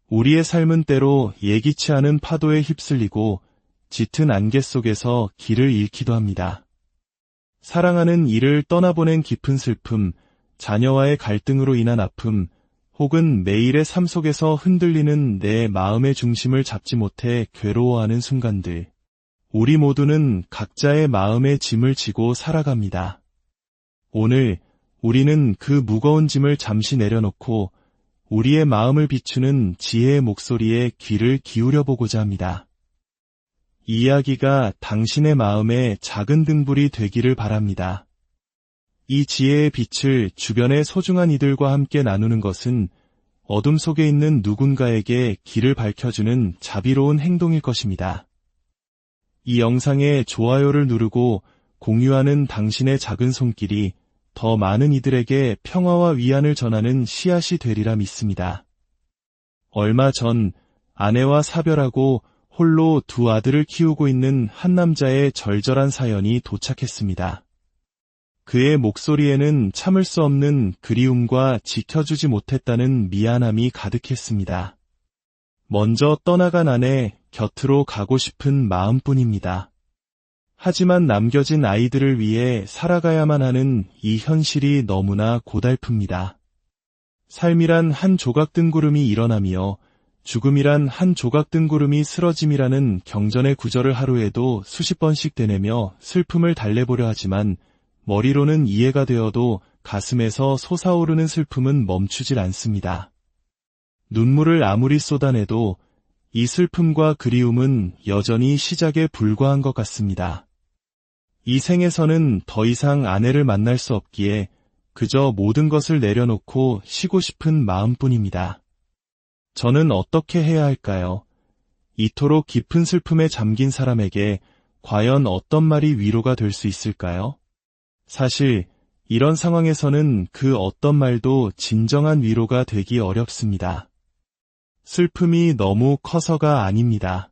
우리의 삶은 때로 예기치 않은 파도에 휩쓸리고 짙은 안개 속에서 길을 잃기도 합니다. 사랑하는 이를 떠나보낸 깊은 슬픔, 자녀와의 갈등으로 인한 아픔, 혹은 매일의 삶 속에서 흔들리는 내 마음의 중심을 잡지 못해 괴로워하는 순간들. 우리 모두는 각자의 마음의 짐을 지고 살아갑니다. 오늘 우리는 그 무거운 짐을 잠시 내려놓고 우리의 마음을 비추는 지혜의 목소리에 귀를 기울여 보고자 합니다. 이 이야기가 당신의 마음에 작은 등불이 되기를 바랍니다. 이 지혜의 빛을 주변의 소중한 이들과 함께 나누는 것은 어둠 속에 있는 누군가에게 길을 밝혀주는 자비로운 행동일 것입니다. 이 영상에 좋아요를 누르고 공유하는 당신의 작은 손길이 더 많은 이들에게 평화와 위안을 전하는 씨앗이 되리라 믿습니다. 얼마 전 아내와 사별하고 홀로 두 아들을 키우고 있는 한 남자의 절절한 사연이 도착했습니다. 그의 목소리에는 참을 수 없는 그리움과 지켜주지 못했다는 미안함이 가득했습니다. 먼저 떠나간 아내 곁으로 가고 싶은 마음뿐입니다. 하지만 남겨진 아이들을 위해 살아가야만 하는 이 현실이 너무나 고달픕니다. 삶이란 한 조각 뜬구름이 일어나며 죽음이란 한 조각 뜬구름이 쓰러짐이라는 경전의 구절을 하루에도 수십 번씩 되뇌며 슬픔을 달래보려 하지만 머리로는 이해가 되어도 가슴에서 솟아오르는 슬픔은 멈추질 않습니다. 눈물을 아무리 쏟아내도 이 슬픔과 그리움은 여전히 시작에 불과한 것 같습니다. 이 생에서는 더 이상 아내를 만날 수 없기에 그저 모든 것을 내려놓고 쉬고 싶은 마음뿐입니다. 저는 어떻게 해야 할까요? 이토록 깊은 슬픔에 잠긴 사람에게 과연 어떤 말이 위로가 될 수 있을까요? 사실 이런 상황에서는 그 어떤 말도 진정한 위로가 되기 어렵습니다. 슬픔이 너무 커서가 아닙니다.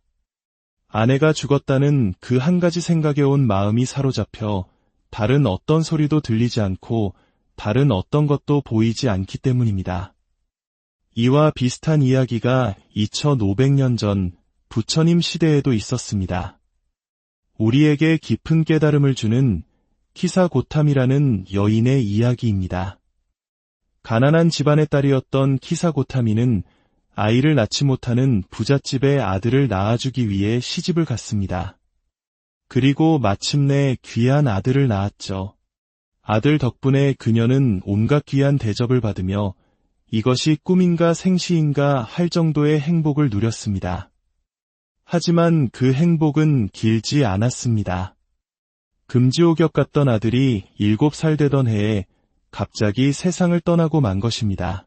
아내가 죽었다는 그 한 가지 생각에 온 마음이 사로잡혀 다른 어떤 소리도 들리지 않고 다른 어떤 것도 보이지 않기 때문입니다. 이와 비슷한 이야기가 2500년 전 부처님 시대에도 있었습니다. 우리에게 깊은 깨달음을 주는 키사고타미라는 여인의 이야기입니다. 가난한 집안의 딸이었던 키사고타미는 아이를 낳지 못하는 부잣집의 아들을 낳아주기 위해 시집을 갔습니다. 그리고 마침내 귀한 아들을 낳았죠. 아들 덕분에 그녀는 온갖 귀한 대접을 받으며 이것이 꿈인가 생시인가 할 정도의 행복을 누렸습니다. 하지만 그 행복은 길지 않았습니다. 금지옥역 갔던 아들이 7살 되던 해에 갑자기 세상을 떠나고 만 것입니다.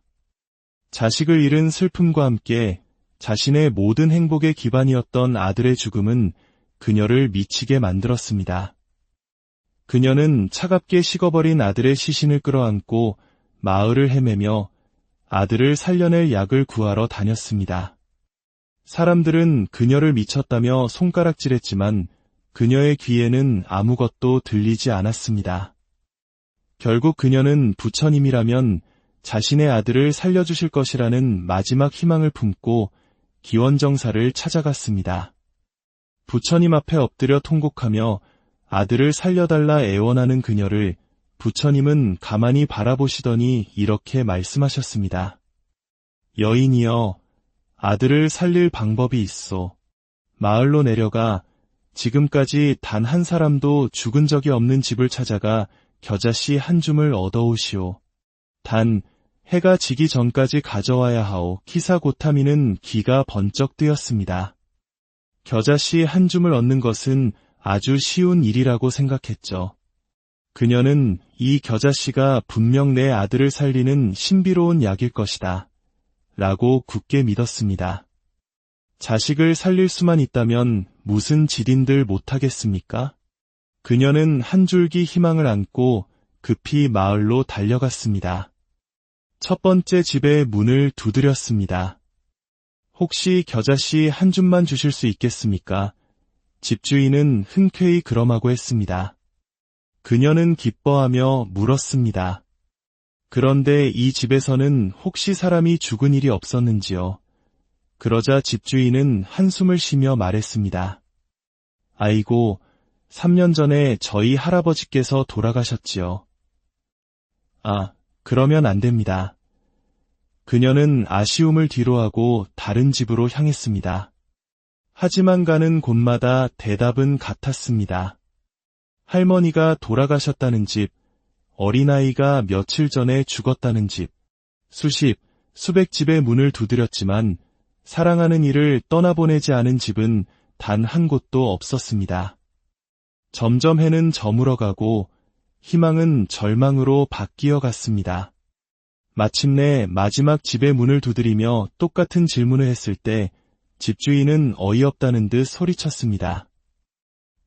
자식을 잃은 슬픔과 함께 자신의 모든 행복의 기반이었던 아들의 죽음은 그녀를 미치게 만들었습니다. 그녀는 차갑게 식어버린 아들의 시신을 끌어안고 마을을 헤매며 아들을 살려낼 약을 구하러 다녔습니다. 사람들은 그녀를 미쳤다며 손가락질했지만 그녀의 귀에는 아무것도 들리지 않았습니다. 결국 그녀는 부처님이라면 자신의 아들을 살려주실 것이라는 마지막 희망을 품고 기원정사를 찾아갔습니다. 부처님 앞에 엎드려 통곡하며 아들을 살려달라 애원하는 그녀를 부처님은 가만히 바라보시더니 이렇게 말씀하셨습니다. 여인이여, 아들을 살릴 방법이 있소. 마을로 내려가 지금까지 단 한 사람도 죽은 적이 없는 집을 찾아가 겨자씨 한 줌을 얻어오시오. 단 해가 지기 전까지 가져와야 하오. 키사고타미는 귀가 번쩍 뜨였습니다. 겨자씨 한 줌을 얻는 것은 아주 쉬운 일이라고 생각했죠. 그녀는 이 겨자씨가 분명 내 아들을 살리는 신비로운 약일 것이다 라고 굳게 믿었습니다. 자식을 살릴 수만 있다면 무슨 지딘들 못하겠습니까? 그녀는 한 줄기 희망을 안고 급히 마을로 달려갔습니다. 첫 번째 집의 문을 두드렸습니다. 혹시 겨자씨 한 줌만 주실 수 있겠습니까? 집주인은 흔쾌히 그럼하고 했습니다. 그녀는 기뻐하며 물었습니다. 그런데 이 집에서는 혹시 사람이 죽은 일이 없었는지요? 그러자 집주인은 한숨을 쉬며 말했습니다. 아이고, 3년 전에 저희 할아버지께서 돌아가셨지요. 아, 그러면 안 됩니다. 그녀는 아쉬움을 뒤로하고 다른 집으로 향했습니다. 하지만 가는 곳마다 대답은 같았습니다. 할머니가 돌아가셨다는 집, 어린아이가 며칠 전에 죽었다는 집, 수백 집의 문을 두드렸지만 사랑하는 이를 떠나보내지 않은 집은 단 한 곳도 없었습니다. 점점 해는 저물어가고 희망은 절망으로 바뀌어 갔습니다. 마침내 마지막 집의 문을 두드리며 똑같은 질문을 했을 때 집주인은 어이없다는 듯 소리쳤습니다.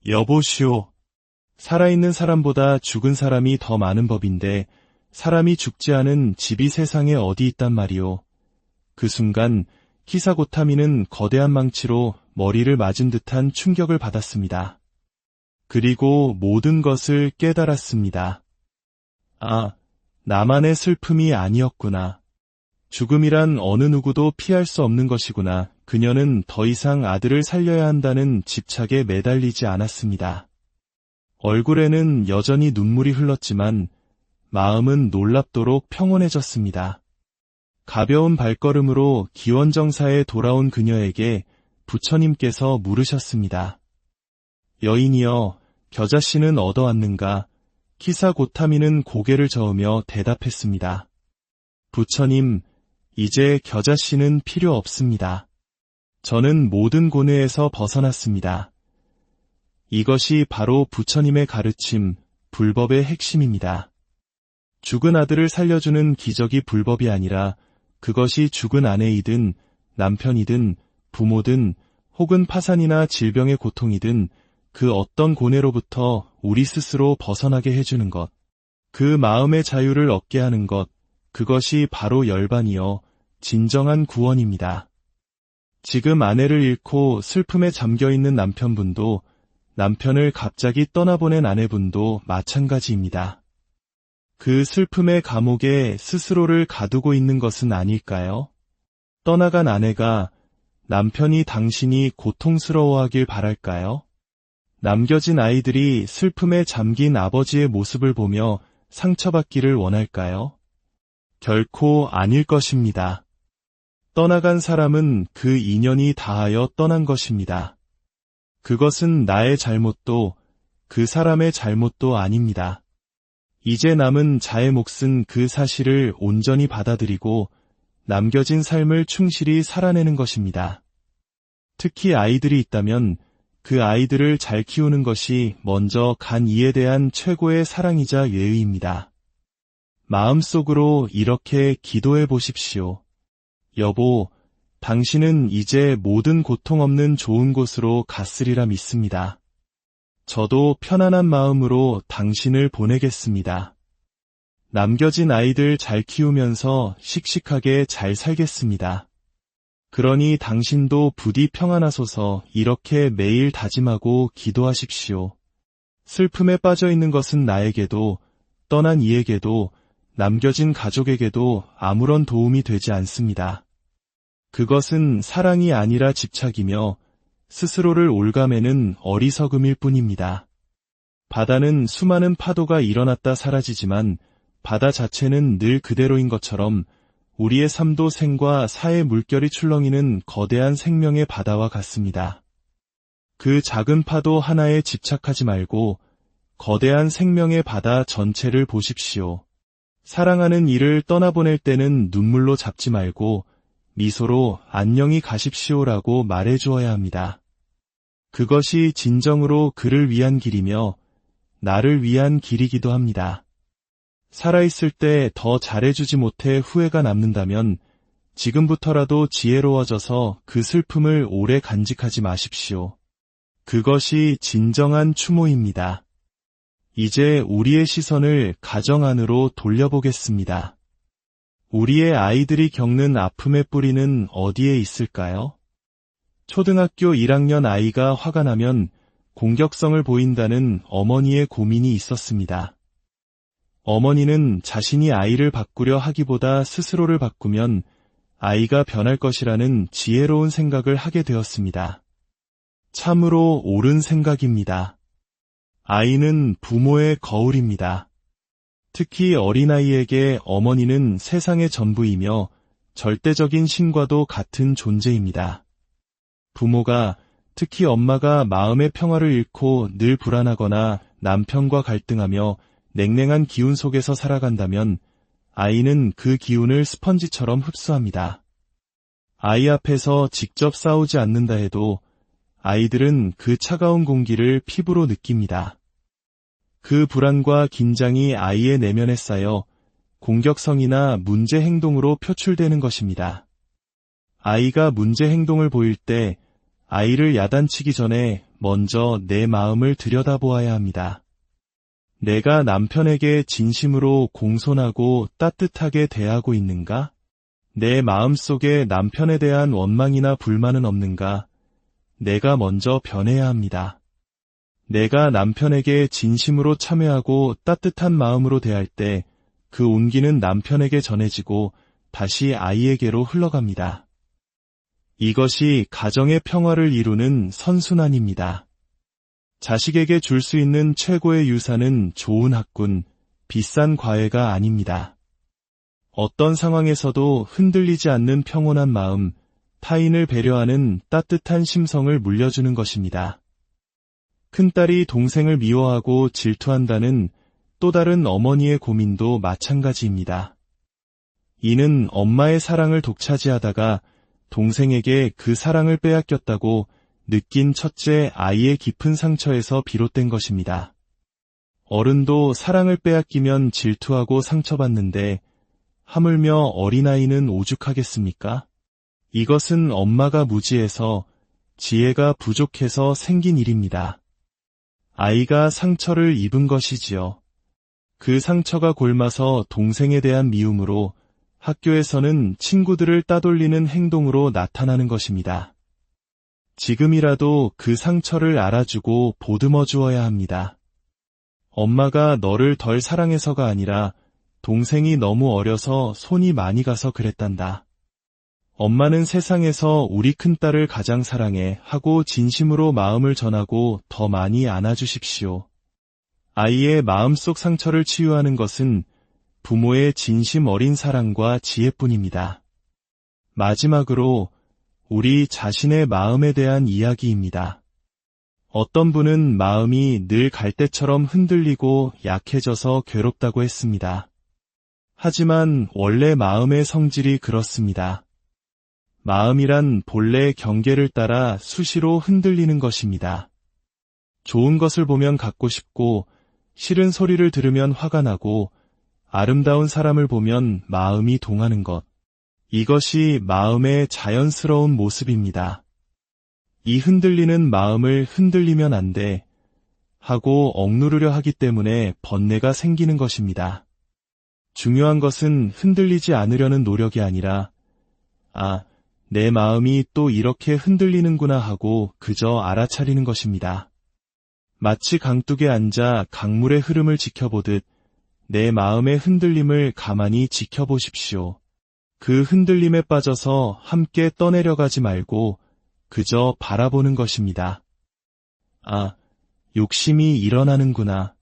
여보시오. 살아있는 사람보다 죽은 사람이 더 많은 법인데 사람이 죽지 않은 집이 세상에 어디 있단 말이오. 그 순간 키사고타미는 거대한 망치로 머리를 맞은 듯한 충격을 받았습니다. 그리고 모든 것을 깨달았습니다. 아, 나만의 슬픔이 아니었구나. 죽음이란 어느 누구도 피할 수 없는 것이구나. 그녀는 더 이상 아들을 살려야 한다는 집착에 매달리지 않았습니다. 얼굴에는 여전히 눈물이 흘렀지만 마음은 놀랍도록 평온해졌습니다. 가벼운 발걸음으로 기원정사에 돌아온 그녀에게 부처님께서 물으셨습니다. 여인이여, 겨자씨는 얻어왔는가? 키사고타미는 고개를 저으며 대답했습니다. 부처님, 이제 겨자씨는 필요 없습니다. 저는 모든 고뇌에서 벗어났습니다. 이것이 바로 부처님의 가르침, 불법의 핵심입니다. 죽은 아들을 살려주는 기적이 불법이 아니라 그것이 죽은 아내이든 남편이든 부모든 혹은 파산이나 질병의 고통이든 그 어떤 고뇌로부터 우리 스스로 벗어나게 해주는 것, 그 마음의 자유를 얻게 하는 것, 그것이 바로 열반이요, 진정한 구원입니다. 지금 아내를 잃고 슬픔에 잠겨있는 남편분도 남편을 갑자기 떠나보낸 아내분도 마찬가지입니다. 그 슬픔의 감옥에 스스로를 가두고 있는 것은 아닐까요? 떠나간 아내가 남편이 당신이 고통스러워하길 바랄까요? 남겨진 아이들이 슬픔에 잠긴 아버지의 모습을 보며 상처받기를 원할까요? 결코 아닐 것입니다. 떠나간 사람은 그 인연이 다하여 떠난 것입니다. 그것은 나의 잘못도 그 사람의 잘못도 아닙니다. 이제 남은 자의 몫은 그 사실을 온전히 받아들이고 남겨진 삶을 충실히 살아내는 것입니다. 특히 아이들이 있다면 그 아이들을 잘 키우는 것이 먼저 간 이에 대한 최고의 사랑이자 예의입니다. 마음속으로 이렇게 기도해 보십시오. 여보, 당신은 이제 모든 고통 없는 좋은 곳으로 갔으리라 믿습니다. 저도 편안한 마음으로 당신을 보내겠습니다. 남겨진 아이들 잘 키우면서 씩씩하게 잘 살겠습니다. 그러니 당신도 부디 평안하소서 이렇게 매일 다짐하고 기도하십시오. 슬픔에 빠져 있는 것은 나에게도, 떠난 이에게도, 남겨진 가족에게도 아무런 도움이 되지 않습니다. 그것은 사랑이 아니라 집착이며 스스로를 올가매는 어리석음일 뿐입니다. 바다는 수많은 파도가 일어났다 사라지지만 바다 자체는 늘 그대로인 것처럼 우리의 삶도 생과 사의 물결이 출렁이는 거대한 생명의 바다와 같습니다. 그 작은 파도 하나에 집착하지 말고 거대한 생명의 바다 전체를 보십시오. 사랑하는 이를 떠나보낼 때는 눈물로 잡지 말고 미소로 안녕히 가십시오라고 말해주어야 합니다. 그것이 진정으로 그를 위한 길이며 나를 위한 길이기도 합니다. 살아있을 때 더 잘해주지 못해 후회가 남는다면 지금부터라도 지혜로워져서 그 슬픔을 오래 간직하지 마십시오. 그것이 진정한 추모입니다. 이제 우리의 시선을 가정 안으로 돌려보겠습니다. 우리의 아이들이 겪는 아픔의 뿌리는 어디에 있을까요? 초등학교 1학년 아이가 화가 나면 공격성을 보인다는 어머니의 고민이 있었습니다. 어머니는 자신이 아이를 바꾸려 하기보다 스스로를 바꾸면 아이가 변할 것이라는 지혜로운 생각을 하게 되었습니다. 참으로 옳은 생각입니다. 아이는 부모의 거울입니다. 특히 어린아이에게 어머니는 세상의 전부이며 절대적인 신과도 같은 존재입니다. 부모가, 특히 엄마가 마음의 평화를 잃고 늘 불안하거나 남편과 갈등하며 냉랭한 기운 속에서 살아간다면 아이는 그 기운을 스펀지처럼 흡수합니다. 아이 앞에서 직접 싸우지 않는다 해도 아이들은 그 차가운 공기를 피부로 느낍니다. 그 불안과 긴장이 아이의 내면에 쌓여 공격성이나 문제 행동으로 표출되는 것입니다. 아이가 문제 행동을 보일 때 아이를 야단치기 전에 먼저 내 마음을 들여다보아야 합니다. 내가 남편에게 진심으로 공손하고 따뜻하게 대하고 있는가? 내 마음속에 남편에 대한 원망이나 불만은 없는가? 내가 먼저 변해야 합니다. 내가 남편에게 진심으로 참여하고 따뜻한 마음으로 대할 때 그 온기는 남편에게 전해지고 다시 아이에게로 흘러갑니다. 이것이 가정의 평화를 이루는 선순환입니다. 자식에게 줄 수 있는 최고의 유산은 좋은 학군, 비싼 과외가 아닙니다. 어떤 상황에서도 흔들리지 않는 평온한 마음, 타인을 배려하는 따뜻한 심성을 물려주는 것입니다. 큰딸이 동생을 미워하고 질투한다는 또 다른 어머니의 고민도 마찬가지입니다. 이는 엄마의 사랑을 독차지하다가 동생에게 그 사랑을 빼앗겼다고 느낀 첫째 아이의 깊은 상처에서 비롯된 것입니다. 어른도 사랑을 빼앗기면 질투하고 상처받는데 하물며 어린아이는 오죽하겠습니까? 이것은 엄마가 무지해서 지혜가 부족해서 생긴 일입니다. 아이가 상처를 입은 것이지요. 그 상처가 골마서 동생에 대한 미움으로 학교에서는 친구들을 따돌리는 행동으로 나타나는 것입니다. 지금이라도 그 상처를 알아주고 보듬어 주어야 합니다. 엄마가 너를 덜 사랑해서가 아니라 동생이 너무 어려서 손이 많이 가서 그랬단다. 엄마는 세상에서 우리 큰딸을 가장 사랑해 하고 진심으로 마음을 전하고 더 많이 안아주십시오. 아이의 마음속 상처를 치유하는 것은 부모의 진심 어린 사랑과 지혜뿐입니다. 마지막으로 우리 자신의 마음에 대한 이야기입니다. 어떤 분은 마음이 늘 갈대처럼 흔들리고 약해져서 괴롭다고 했습니다. 하지만 원래 마음의 성질이 그렇습니다. 마음이란 본래 경계를 따라 수시로 흔들리는 것입니다. 좋은 것을 보면 갖고 싶고, 싫은 소리를 들으면 화가 나고, 아름다운 사람을 보면 마음이 동하는 것. 이것이 마음의 자연스러운 모습입니다. 이 흔들리는 마음을 흔들리면 안 돼 하고 억누르려 하기 때문에 번뇌가 생기는 것입니다. 중요한 것은 흔들리지 않으려는 노력이 아니라 내 마음이 또 이렇게 흔들리는구나 하고 그저 알아차리는 것입니다. 마치 강둑에 앉아 강물의 흐름을 지켜보듯 내 마음의 흔들림을 가만히 지켜보십시오. 그 흔들림에 빠져서 함께 떠내려가지 말고 그저 바라보는 것입니다. 욕심이 일어나는구나.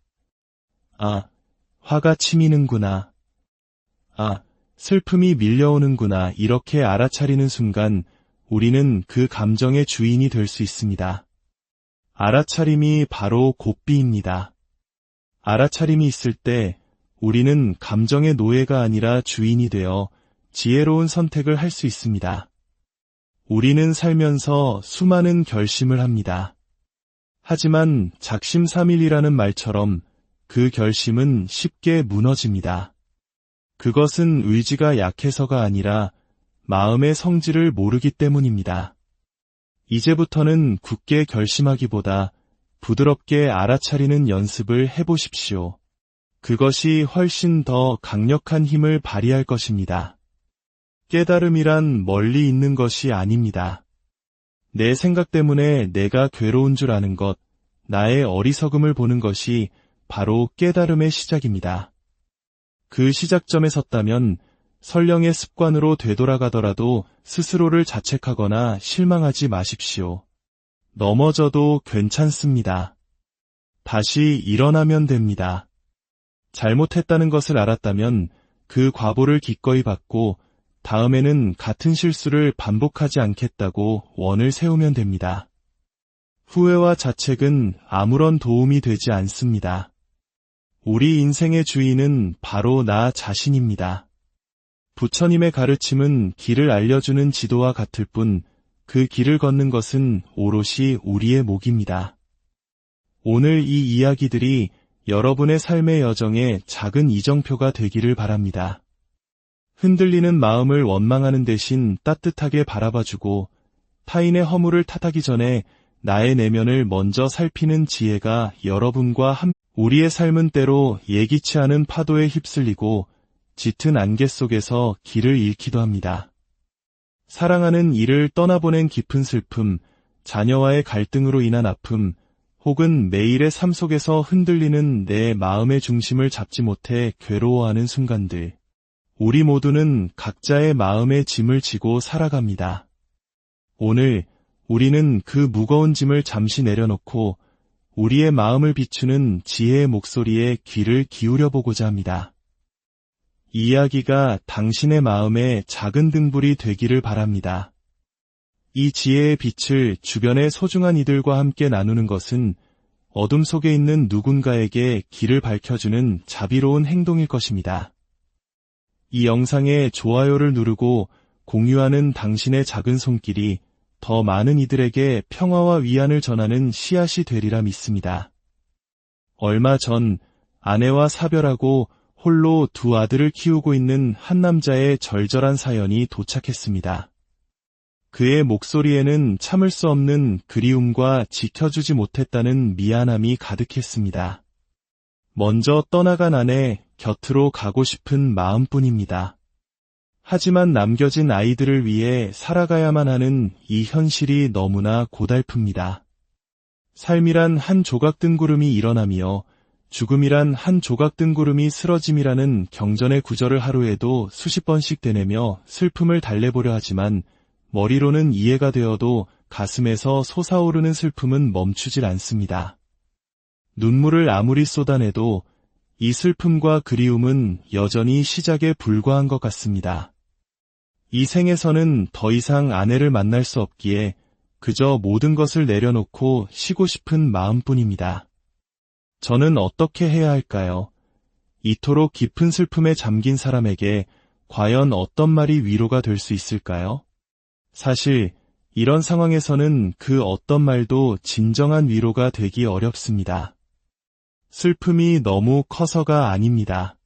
화가 치미는구나. 슬픔이 밀려오는구나. 이렇게 알아차리는 순간 우리는 그 감정의 주인이 될 수 있습니다. 알아차림이 바로 곱비입니다. 알아차림이 있을 때 우리는 감정의 노예가 아니라 주인이 되어 지혜로운 선택을 할 수 있습니다. 우리는 살면서 수많은 결심을 합니다. 하지만 작심삼일이라는 말처럼 그 결심은 쉽게 무너집니다. 그것은 의지가 약해서가 아니라 마음의 성질을 모르기 때문입니다. 이제부터는 굳게 결심하기보다 부드럽게 알아차리는 연습을 해보십시오. 그것이 훨씬 더 강력한 힘을 발휘할 것입니다. 깨달음이란 멀리 있는 것이 아닙니다. 내 생각 때문에 내가 괴로운 줄 아는 것, 나의 어리석음을 보는 것이 바로 깨달음의 시작입니다. 그 시작점에 섰다면 설령의 습관으로 되돌아가더라도 스스로를 자책하거나 실망하지 마십시오. 넘어져도 괜찮습니다. 다시 일어나면 됩니다. 잘못했다는 것을 알았다면 그 과보를 기꺼이 받고 다음에는 같은 실수를 반복하지 않겠다고 원을 세우면 됩니다. 후회와 자책은 아무런 도움이 되지 않습니다. 우리 인생의 주인은 바로 나 자신입니다. 부처님의 가르침은 길을 알려주는 지도와 같을 뿐 그 길을 걷는 것은 오롯이 우리의 몫입니다. 오늘 이 이야기들이 여러분의 삶의 여정에 작은 이정표가 되기를 바랍니다. 흔들리는 마음을 원망하는 대신 따뜻하게 바라봐주고 타인의 허물을 탓하기 전에 나의 내면을 먼저 살피는 지혜가 여러분과 우리의 삶은 때로 예기치 않은 파도에 휩쓸리고 짙은 안개 속에서 길을 잃기도 합니다. 사랑하는 이를 떠나보낸 깊은 슬픔, 자녀와의 갈등으로 인한 아픔, 혹은 매일의 삶 속에서 흔들리는 내 마음의 중심을 잡지 못해 괴로워하는 순간들. 우리 모두는 각자의 마음의 짐을 지고 살아갑니다. 오늘 우리는 그 무거운 짐을 잠시 내려놓고 우리의 마음을 비추는 지혜의 목소리에 귀를 기울여보고자 합니다. 이 이야기가 당신의 마음에 작은 등불이 되기를 바랍니다. 이 지혜의 빛을 주변의 소중한 이들과 함께 나누는 것은 어둠 속에 있는 누군가에게 길을 밝혀주는 자비로운 행동일 것입니다. 이 영상에 좋아요를 누르고 공유하는 당신의 작은 손길이 더 많은 이들에게 평화와 위안을 전하는 씨앗이 되리라 믿습니다. 얼마 전 아내와 사별하고 홀로 두 아들을 키우고 있는 한 남자의 절절한 사연이 도착했습니다. 그의 목소리에는 참을 수 없는 그리움과 지켜주지 못했다는 미안함이 가득했습니다. 먼저 떠나간 아내 곁으로 가고 싶은 마음뿐입니다. 하지만 남겨진 아이들을 위해 살아가야만 하는 이 현실이 너무나 고달픕니다. 삶이란 한 조각 뜬구름이 일어나며 죽음이란 한 조각 뜬구름이 쓰러짐이라는 경전의 구절을 하루에도 수십 번씩 되뇌며 슬픔을 달래보려 하지만 머리로는 이해가 되어도 가슴에서 솟아오르는 슬픔은 멈추질 않습니다. 눈물을 아무리 쏟아내도 이 슬픔과 그리움은 여전히 시작에 불과한 것 같습니다. 이 생에서는 더 이상 아내를 만날 수 없기에 그저 모든 것을 내려놓고 쉬고 싶은 마음뿐입니다. 저는 어떻게 해야 할까요? 이토록 깊은 슬픔에 잠긴 사람에게 과연 어떤 말이 위로가 될 수 있을까요? 사실 이런 상황에서는 그 어떤 말도 진정한 위로가 되기 어렵습니다. 슬픔이 너무 커서가 아닙니다.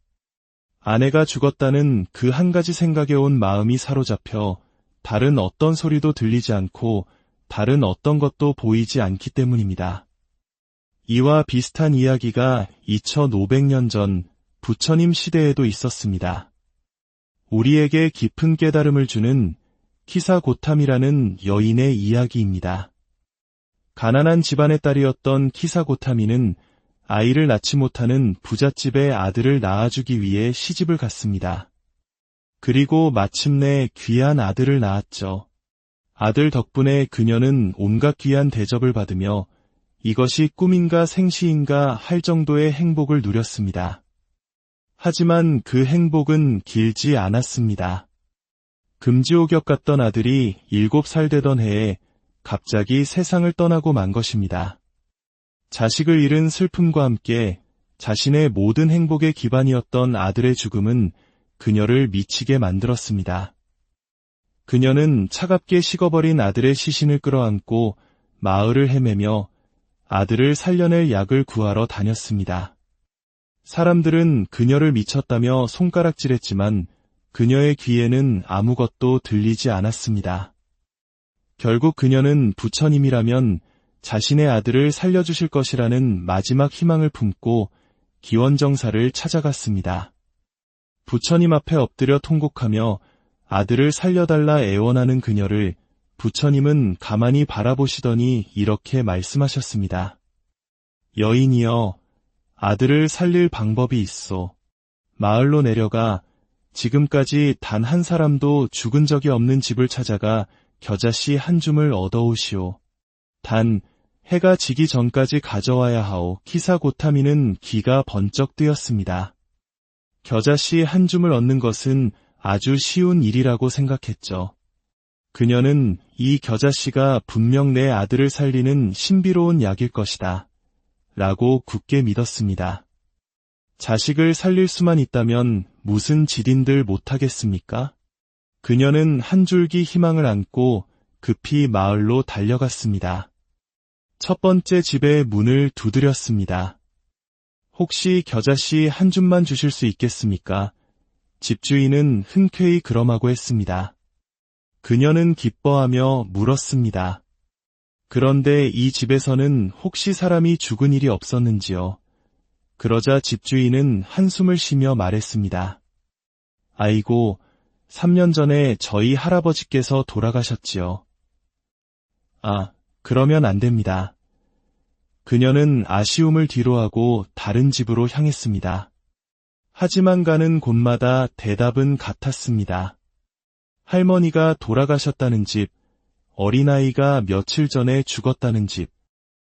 아내가 죽었다는 그 한 가지 생각에 온 마음이 사로잡혀 다른 어떤 소리도 들리지 않고 다른 어떤 것도 보이지 않기 때문입니다. 이와 비슷한 이야기가 2500년 전 부처님 시대에도 있었습니다. 우리에게 깊은 깨달음을 주는 키사고탐이라는 여인의 이야기입니다. 가난한 집안의 딸이었던 키사고타미는 아이를 낳지 못하는 부잣집의 아들을 낳아주기 위해 시집을 갔습니다. 그리고 마침내 귀한 아들을 낳았죠. 아들 덕분에 그녀는 온갖 귀한 대접을 받으며 이것이 꿈인가 생시인가 할 정도의 행복을 누렸습니다. 하지만 그 행복은 길지 않았습니다. 금지옥역 같던 아들이 7살 되던 해에 갑자기 세상을 떠나고 만 것입니다. 자식을 잃은 슬픔과 함께 자신의 모든 행복의 기반이었던 아들의 죽음은 그녀를 미치게 만들었습니다. 그녀는 차갑게 식어버린 아들의 시신을 끌어안고 마을을 헤매며 아들을 살려낼 약을 구하러 다녔습니다. 사람들은 그녀를 미쳤다며 손가락질했지만 그녀의 귀에는 아무것도 들리지 않았습니다. 결국 그녀는 부처님이라면 자신의 아들을 살려주실 것이라는 마지막 희망을 품고 기원정사를 찾아갔습니다. 부처님 앞에 엎드려 통곡하며 아들을 살려달라 애원하는 그녀를 부처님은 가만히 바라보시더니 이렇게 말씀하셨습니다. 여인이여, 아들을 살릴 방법이 있소. 마을로 내려가 지금까지 단 한 사람도 죽은 적이 없는 집을 찾아가 겨자씨 한 줌을 얻어오시오. 단 해가 지기 전까지 가져와야 하오. 키사고타미는 귀가 번쩍 뜨였습니다. 겨자씨 한 줌을 얻는 것은 아주 쉬운 일이라고 생각했죠. 그녀는 이 겨자씨가 분명 내 아들을 살리는 신비로운 약일 것이다. 라고 굳게 믿었습니다. 자식을 살릴 수만 있다면 무슨 지딘들 못하겠습니까? 그녀는 한 줄기 희망을 안고 급히 마을로 달려갔습니다. 첫 번째 집의 문을 두드렸습니다. 혹시 겨자씨 한 줌만 주실 수 있겠습니까? 집주인은 흔쾌히 그럼하고 했습니다. 그녀는 기뻐하며 물었습니다. 그런데 이 집에서는 혹시 사람이 죽은 일이 없었는지요? 그러자 집주인은 한숨을 쉬며 말했습니다. 아이고, 3년 전에 저희 할아버지께서 돌아가셨지요. 아, 그러면 안 됩니다. 그녀는 아쉬움을 뒤로하고 다른 집으로 향했습니다. 하지만 가는 곳마다 대답은 같았습니다. 할머니가 돌아가셨다는 집, 어린아이가 며칠 전에 죽었다는 집,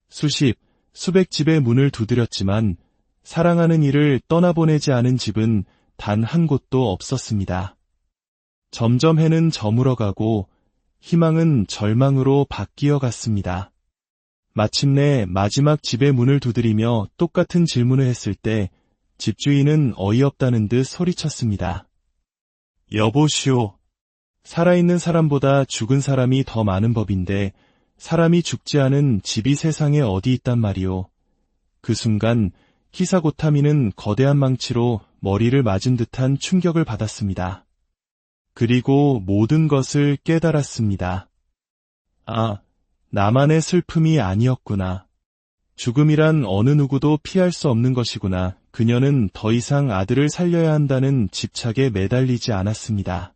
수백 집의 문을 두드렸지만 사랑하는 이를 떠나보내지 않은 집은 단 한 곳도 없었습니다. 점점 해는 저물어가고 희망은 절망으로 바뀌어 갔습니다. 마침내 마지막 집의 문을 두드리며 똑같은 질문을 했을 때 집주인은 어이없다는 듯 소리쳤습니다. 여보시오. 살아있는 사람보다 죽은 사람이 더 많은 법인데 사람이 죽지 않은 집이 세상에 어디 있단 말이오. 그 순간 키사고타미는 거대한 망치로 머리를 맞은 듯한 충격을 받았습니다. 그리고 모든 것을 깨달았습니다. 아, 나만의 슬픔이 아니었구나. 죽음이란 어느 누구도 피할 수 없는 것이구나. 그녀는 더 이상 아들을 살려야 한다는 집착에 매달리지 않았습니다.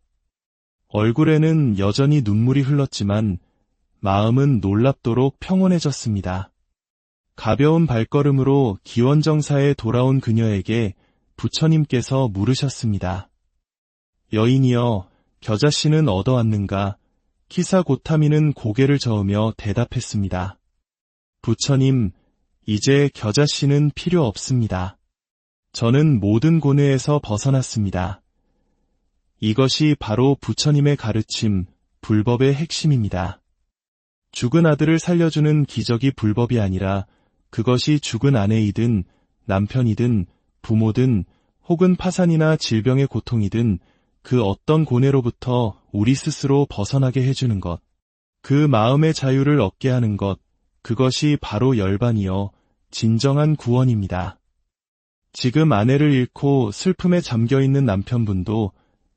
얼굴에는 여전히 눈물이 흘렀지만 마음은 놀랍도록 평온해졌습니다. 가벼운 발걸음으로 기원정사에 돌아온 그녀에게 부처님께서 물으셨습니다. 여인이여, 겨자씨는 얻어왔는가? 키사고타미는 고개를 저으며 대답했습니다. 부처님, 이제 겨자씨는 필요 없습니다. 저는 모든 고뇌에서 벗어났습니다. 이것이 바로 부처님의 가르침, 불법의 핵심입니다. 죽은 아들을 살려주는 기적이 불법이 아니라 그것이 죽은 아내이든 남편이든 부모든 혹은 파산이나 질병의 고통이든 그 어떤 고뇌로부터 우리 스스로 벗어나게 해주는 것, 그 마음의 자유를 얻게 하는 것, 그것이 바로 열반이요 진정한 구원입니다. 지금 아내를 잃고 슬픔에 잠겨있는 남편분도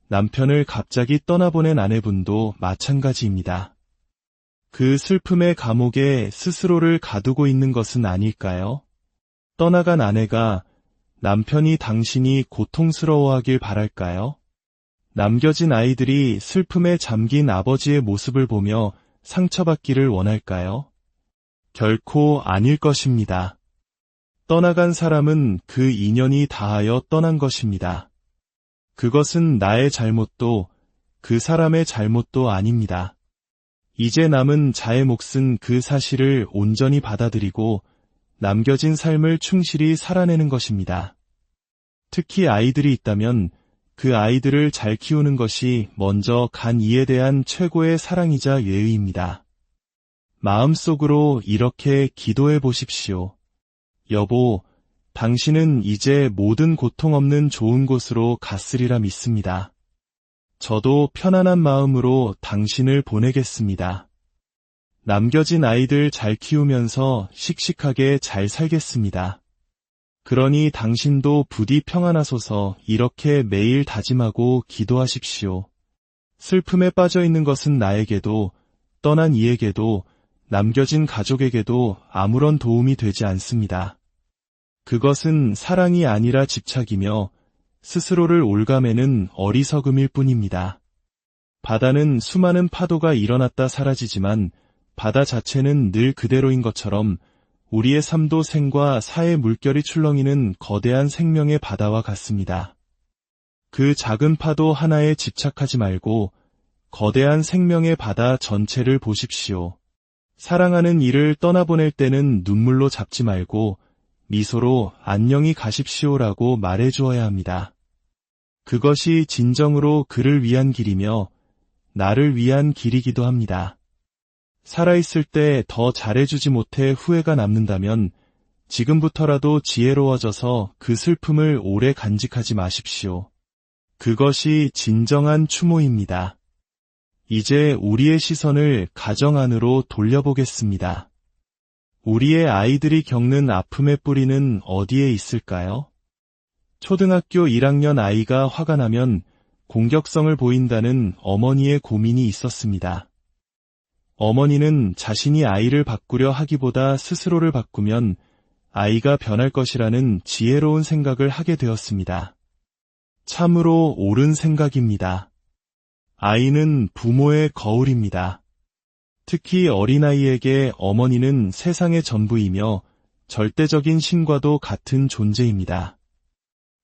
남편을 갑자기 떠나보낸 아내분도 마찬가지입니다. 그 슬픔의 감옥에 스스로를 가두고 있는 것은 아닐까요? 떠나간 아내가 남편이 당신이 고통스러워하길 바랄까요? 남겨진 아이들이 슬픔에 잠긴 아버지의 모습을 보며 상처받기를 원할까요? 결코 아닐 것입니다. 떠나간 사람은 그 인연이 다하여 떠난 것입니다. 그것은 나의 잘못도 그 사람의 잘못도 아닙니다. 이제 남은 자의 몫은 그 사실을 온전히 받아들이고 남겨진 삶을 충실히 살아내는 것입니다. 특히 아이들이 있다면 그 아이들을 잘 키우는 것이 먼저 간 이에 대한 최고의 사랑이자 예의입니다. 마음속으로 이렇게 기도해 보십시오. 여보, 당신은 이제 모든 고통 없는 좋은 곳으로 갔으리라 믿습니다. 저도 편안한 마음으로 당신을 보내겠습니다. 남겨진 아이들 잘 키우면서 씩씩하게 잘 살겠습니다. 그러니 당신도 부디 평안하소서. 이렇게 매일 다짐하고 기도하십시오. 슬픔에 빠져 있는 것은 나에게도, 떠난 이에게도, 남겨진 가족에게도 아무런 도움이 되지 않습니다. 그것은 사랑이 아니라 집착이며 스스로를 올가매는 어리석음일 뿐입니다. 바다는 수많은 파도가 일어났다 사라지지만 바다 자체는 늘 그대로인 것처럼 우리의 삶도 생과 사의 물결이 출렁이는 거대한 생명의 바다와 같습니다. 그 작은 파도 하나에 집착하지 말고 거대한 생명의 바다 전체를 보십시오. 사랑하는 이를 떠나보낼 때는 눈물로 잡지 말고 미소로 안녕히 가십시오라고 말해주어야 합니다. 그것이 진정으로 그를 위한 길이며 나를 위한 길이기도 합니다. 살아있을 때 더 잘해주지 못해 후회가 남는다면 지금부터라도 지혜로워져서 그 슬픔을 오래 간직하지 마십시오. 그것이 진정한 추모입니다. 이제 우리의 시선을 가정 안으로 돌려보겠습니다. 우리의 아이들이 겪는 아픔의 뿌리는 어디에 있을까요? 초등학교 1학년 아이가 화가 나면 공격성을 보인다는 어머니의 고민이 있었습니다. 어머니는 자신이 아이를 바꾸려 하기보다 스스로를 바꾸면 아이가 변할 것이라는 지혜로운 생각을 하게 되었습니다. 참으로 옳은 생각입니다. 아이는 부모의 거울입니다. 특히 어린아이에게 어머니는 세상의 전부이며 절대적인 신과도 같은 존재입니다.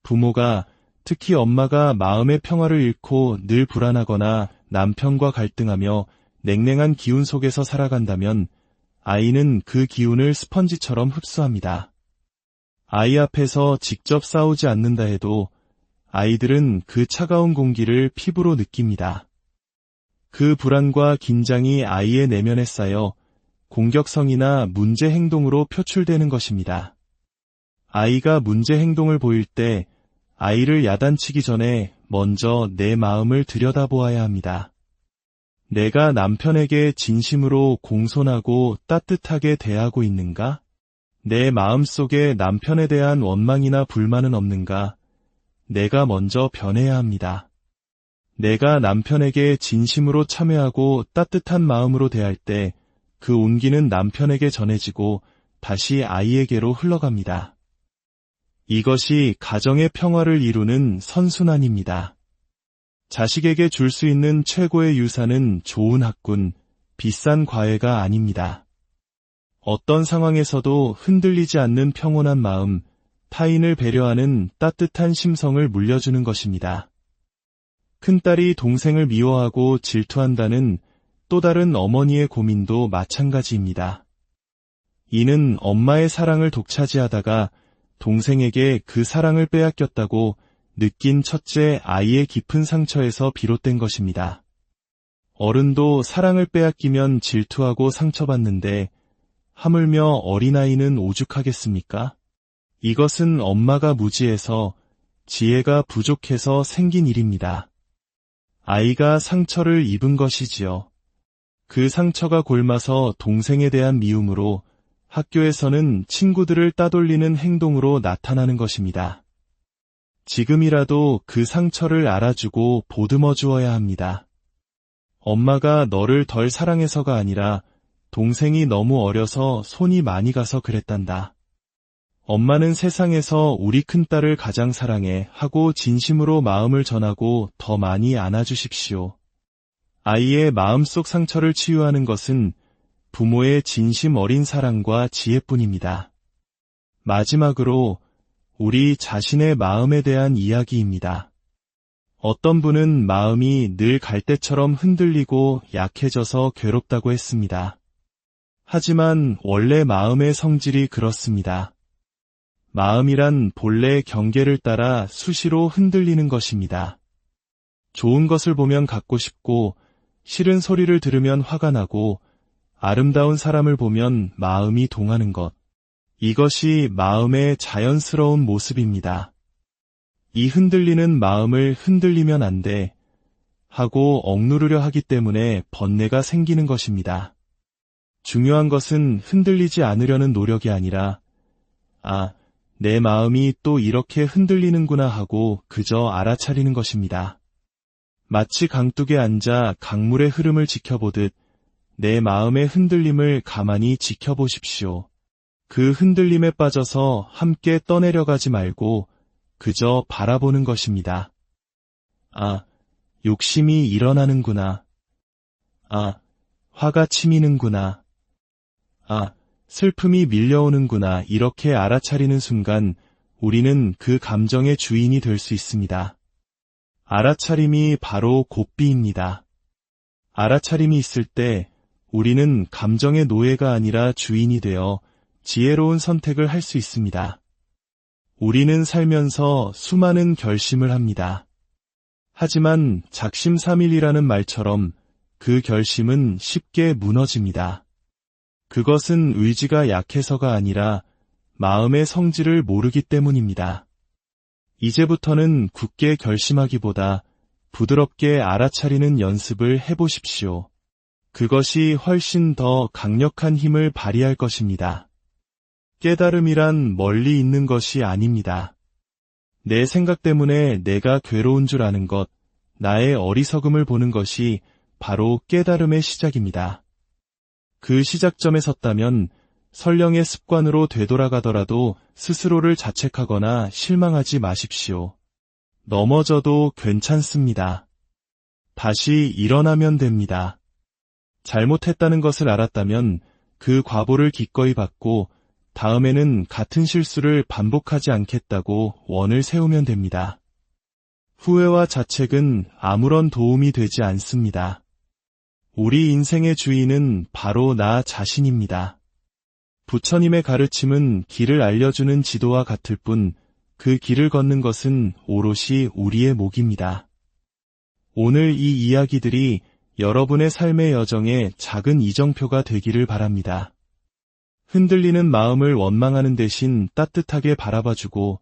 부모가, 특히 엄마가 마음의 평화를 잃고 늘 불안하거나 남편과 갈등하며 냉랭한 기운 속에서 살아간다면 아이는 그 기운을 스펀지처럼 흡수합니다. 아이 앞에서 직접 싸우지 않는다 해도 아이들은 그 차가운 공기를 피부로 느낍니다. 그 불안과 긴장이 아이의 내면에 쌓여 공격성이나 문제 행동으로 표출되는 것입니다. 아이가 문제 행동을 보일 때 아이를 야단치기 전에 먼저 내 마음을 들여다보아야 합니다. 내가 남편에게 진심으로 공손하고 따뜻하게 대하고 있는가? 내 마음속에 남편에 대한 원망이나 불만은 없는가? 내가 먼저 변해야 합니다. 내가 남편에게 진심으로 참여하고 따뜻한 마음으로 대할 때 그 온기는 남편에게 전해지고 다시 아이에게로 흘러갑니다. 이것이 가정의 평화를 이루는 선순환입니다. 자식에게 줄 수 있는 최고의 유산은 좋은 학군, 비싼 과외가 아닙니다. 어떤 상황에서도 흔들리지 않는 평온한 마음, 타인을 배려하는 따뜻한 심성을 물려주는 것입니다. 큰딸이 동생을 미워하고 질투한다는 또 다른 어머니의 고민도 마찬가지입니다. 이는 엄마의 사랑을 독차지하다가 동생에게 그 사랑을 빼앗겼다고 느낀 첫째 아이의 깊은 상처에서 비롯된 것입니다. 어른도 사랑을 빼앗기면 질투하고 상처받는데 하물며 어린아이는 오죽하겠습니까? 이것은 엄마가 무지해서 지혜가 부족해서 생긴 일입니다. 아이가 상처를 입은 것이지요. 그 상처가 골마서 동생에 대한 미움으로 학교에서는 친구들을 따돌리는 행동으로 나타나는 것입니다. 지금이라도 그 상처를 알아주고 보듬어 주어야 합니다. 엄마가 너를 덜 사랑해서가 아니라 동생이 너무 어려서 손이 많이 가서 그랬단다. 엄마는 세상에서 우리 큰딸을 가장 사랑해 하고 진심으로 마음을 전하고 더 많이 안아주십시오. 아이의 마음속 상처를 치유하는 것은 부모의 진심 어린 사랑과 지혜뿐입니다. 마지막으로 우리 자신의 마음에 대한 이야기입니다. 어떤 분은 마음이 늘 갈대처럼 흔들리고 약해져서 괴롭다고 했습니다. 하지만 원래 마음의 성질이 그렇습니다. 마음이란 본래 경계를 따라 수시로 흔들리는 것입니다. 좋은 것을 보면 갖고 싶고, 싫은 소리를 들으면 화가 나고, 아름다운 사람을 보면 마음이 동하는 것. 이것이 마음의 자연스러운 모습입니다. 이 흔들리는 마음을 흔들리면 안 돼 하고 억누르려 하기 때문에 번뇌가 생기는 것입니다. 중요한 것은 흔들리지 않으려는 노력이 아니라 내 마음이 또 이렇게 흔들리는구나 하고 그저 알아차리는 것입니다. 마치 강둑에 앉아 강물의 흐름을 지켜보듯 내 마음의 흔들림을 가만히 지켜보십시오. 그 흔들림에 빠져서 함께 떠내려가지 말고 그저 바라보는 것입니다. 욕심이 일어나는구나. 화가 치미는구나. 슬픔이 밀려오는구나. 이렇게 알아차리는 순간 우리는 그 감정의 주인이 될 수 있습니다. 알아차림이 바로 고삐입니다. 알아차림이 있을 때 우리는 감정의 노예가 아니라 주인이 되어 지혜로운 선택을 할 수 있습니다. 우리는 살면서 수많은 결심을 합니다. 하지만 작심삼일이라는 말처럼 그 결심은 쉽게 무너집니다. 그것은 의지가 약해서가 아니라 마음의 성질을 모르기 때문입니다. 이제부터는 굳게 결심하기보다 부드럽게 알아차리는 연습을 해보십시오. 그것이 훨씬 더 강력한 힘을 발휘할 것입니다. 깨달음이란 멀리 있는 것이 아닙니다. 내 생각 때문에 내가 괴로운 줄 아는 것, 나의 어리석음을 보는 것이 바로 깨달음의 시작입니다. 그 시작점에 섰다면 설령의 습관으로 되돌아가더라도 스스로를 자책하거나 실망하지 마십시오. 넘어져도 괜찮습니다. 다시 일어나면 됩니다. 잘못했다는 것을 알았다면 그 과보를 기꺼이 받고 다음에는 같은 실수를 반복하지 않겠다고 원을 세우면 됩니다. 후회와 자책은 아무런 도움이 되지 않습니다. 우리 인생의 주인은 바로 나 자신입니다. 부처님의 가르침은 길을 알려주는 지도와 같을 뿐 그 길을 걷는 것은 오롯이 우리의 몫입니다. 오늘 이 이야기들이 여러분의 삶의 여정에 작은 이정표가 되기를 바랍니다. 흔들리는 마음을 원망하는 대신 따뜻하게 바라봐주고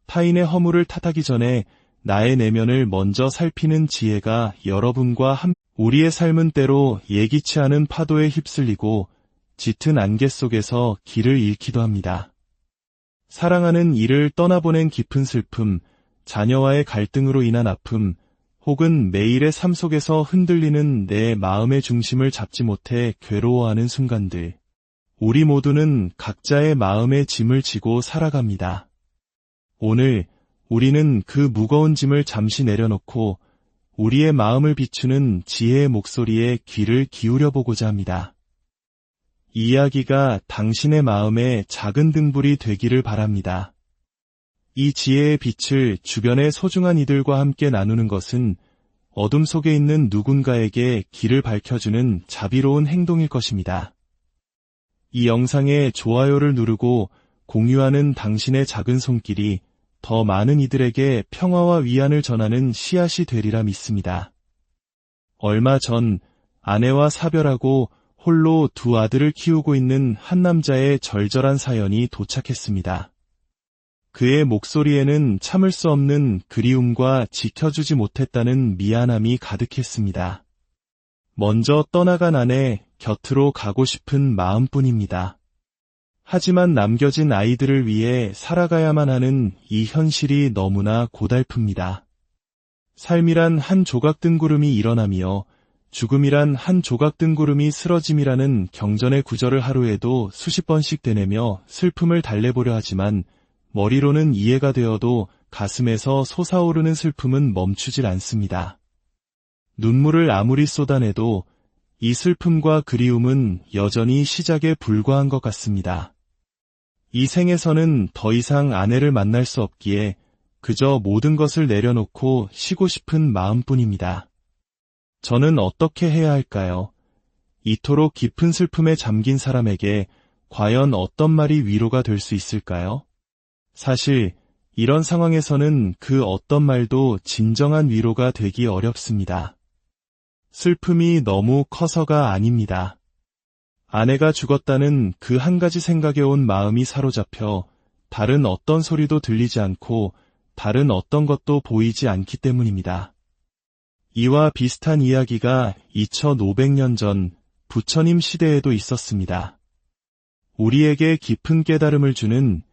타인의 허물을 탓하기 전에 나의 내면을 먼저 살피는 지혜가 여러분과 함께 우리의 삶은 때로 예기치 않은 파도에 휩쓸리고 짙은 안개 속에서 길을 잃기도 합니다. 사랑하는 이를 떠나보낸 깊은 슬픔, 자녀와의 갈등으로 인한 아픔, 혹은 매일의 삶 속에서 흔들리는 내 마음의 중심을 잡지 못해 괴로워하는 순간들. 우리 모두는 각자의 마음의 짐을 지고 살아갑니다. 오늘 우리는 그 무거운 짐을 잠시 내려놓고 우리의 마음을 비추는 지혜의 목소리에 귀를 기울여 보고자 합니다. 이 이야기가 당신의 마음에 작은 등불이 되기를 바랍니다. 이 지혜의 빛을 주변의 소중한 이들과 함께 나누는 것은 어둠 속에 있는 누군가에게 길을 밝혀주는 자비로운 행동일 것입니다. 이 영상에 좋아요를 누르고 공유하는 당신의 작은 손길이 더 많은 이들에게 평화와 위안을 전하는 씨앗이 되리라 믿습니다. 얼마 전 아내와 사별하고 홀로 두 아들을 키우고 있는 한 남자의 절절한 사연이 도착했습니다. 그의 목소리에는 참을 수 없는 그리움과 지켜주지 못했다는 미안함이 가득했습니다. 먼저 떠나간 아내 곁으로 가고 싶은 마음뿐입니다. 하지만 남겨진 아이들을 위해 살아가야만 하는 이 현실이 너무나 고달픕니다. 삶이란 한 조각 뜬구름이 일어나며 죽음이란 한 조각 뜬구름이 쓰러짐이라는 경전의 구절을 하루에도 수십 번씩 되뇌며 슬픔을 달래보려 하지만 머리로는 이해가 되어도 가슴에서 솟아오르는 슬픔은 멈추질 않습니다. 눈물을 아무리 쏟아내도 이 슬픔과 그리움은 여전히 시작에 불과한 것 같습니다. 이 생에서는 더 이상 아내를 만날 수 없기에 그저 모든 것을 내려놓고 쉬고 싶은 마음뿐입니다. 저는 어떻게 해야 할까요? 이토록 깊은 슬픔에 잠긴 사람에게 과연 어떤 말이 위로가 될 수 있을까요? 사실 이런 상황에서는 그 어떤 말도 진정한 위로가 되기 어렵습니다. 슬픔이 너무 커서가 아닙니다. 아내가 죽었다는 그 한 가지 생각에 온 마음이 사로잡혀 다른 어떤 소리도 들리지 않고 다른 어떤 것도 보이지 않기 때문입니다. 이와 비슷한 이야기가 2500년 전 부처님 시대에도 있었습니다. 우리에게 깊은 깨달음을 주는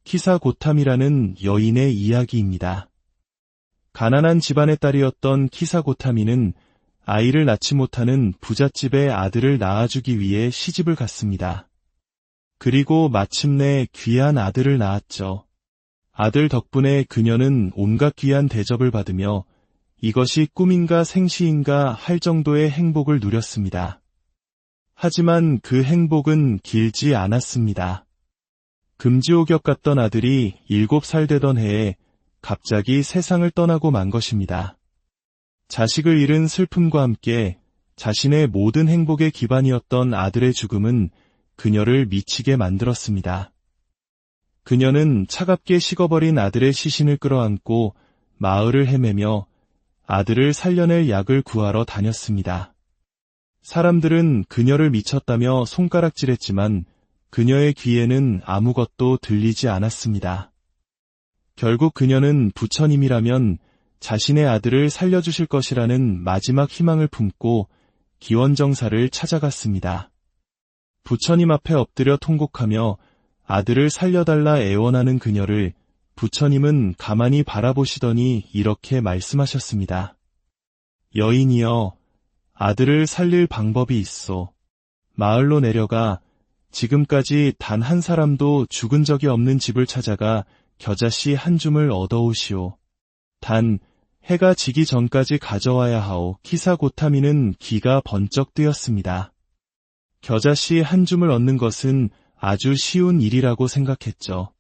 키사고타미라는 여인의 이야기입니다. 가난한 집안의 딸이었던 키사고타미는 아이를 낳지 못하는 부잣집의 아들을 낳아주기 위해 시집을 갔습니다. 그리고 마침내 귀한 아들을 낳았죠. 아들 덕분에 그녀는 온갖 귀한 대접을 받으며 이것이 꿈인가 생시인가 할 정도의 행복을 누렸습니다. 하지만 그 행복은 길지 않았습니다. 금지옥역 갔던 아들이 7살 되던 해에 갑자기 세상을 떠나고 만 것입니다. 자식을 잃은 슬픔과 함께 자신의 모든 행복의 기반이었던 아들의 죽음은 그녀를 미치게 만들었습니다. 그녀는 차갑게 식어버린 아들의 시신을 끌어안고 마을을 헤매며 아들을 살려낼 약을 구하러 다녔습니다. 사람들은 그녀를 미쳤다며 손가락질했지만 그녀의 귀에는 아무것도 들리지 않았습니다. 결국 그녀는 부처님이라면 자신의 아들을 살려주실 것이라는 마지막 희망을 품고 기원정사를 찾아갔습니다. 부처님 앞에 엎드려 통곡하며 아들을 살려달라 애원하는 그녀를 부처님은 가만히 바라보시더니 이렇게 말씀하셨습니다. 여인이여, 아들을 살릴 방법이 있소. 마을로 내려가 지금까지 단 한 사람도 죽은 적이 없는 집을 찾아가 겨자씨 한 줌을 얻어오시오. 단 해가 지기 전까지 가져와야 하오. 키사고타미는 귀가 번쩍 뜨였습니다. 겨자씨 한 줌을 얻는 것은 아주 쉬운 일이라고 생각했죠.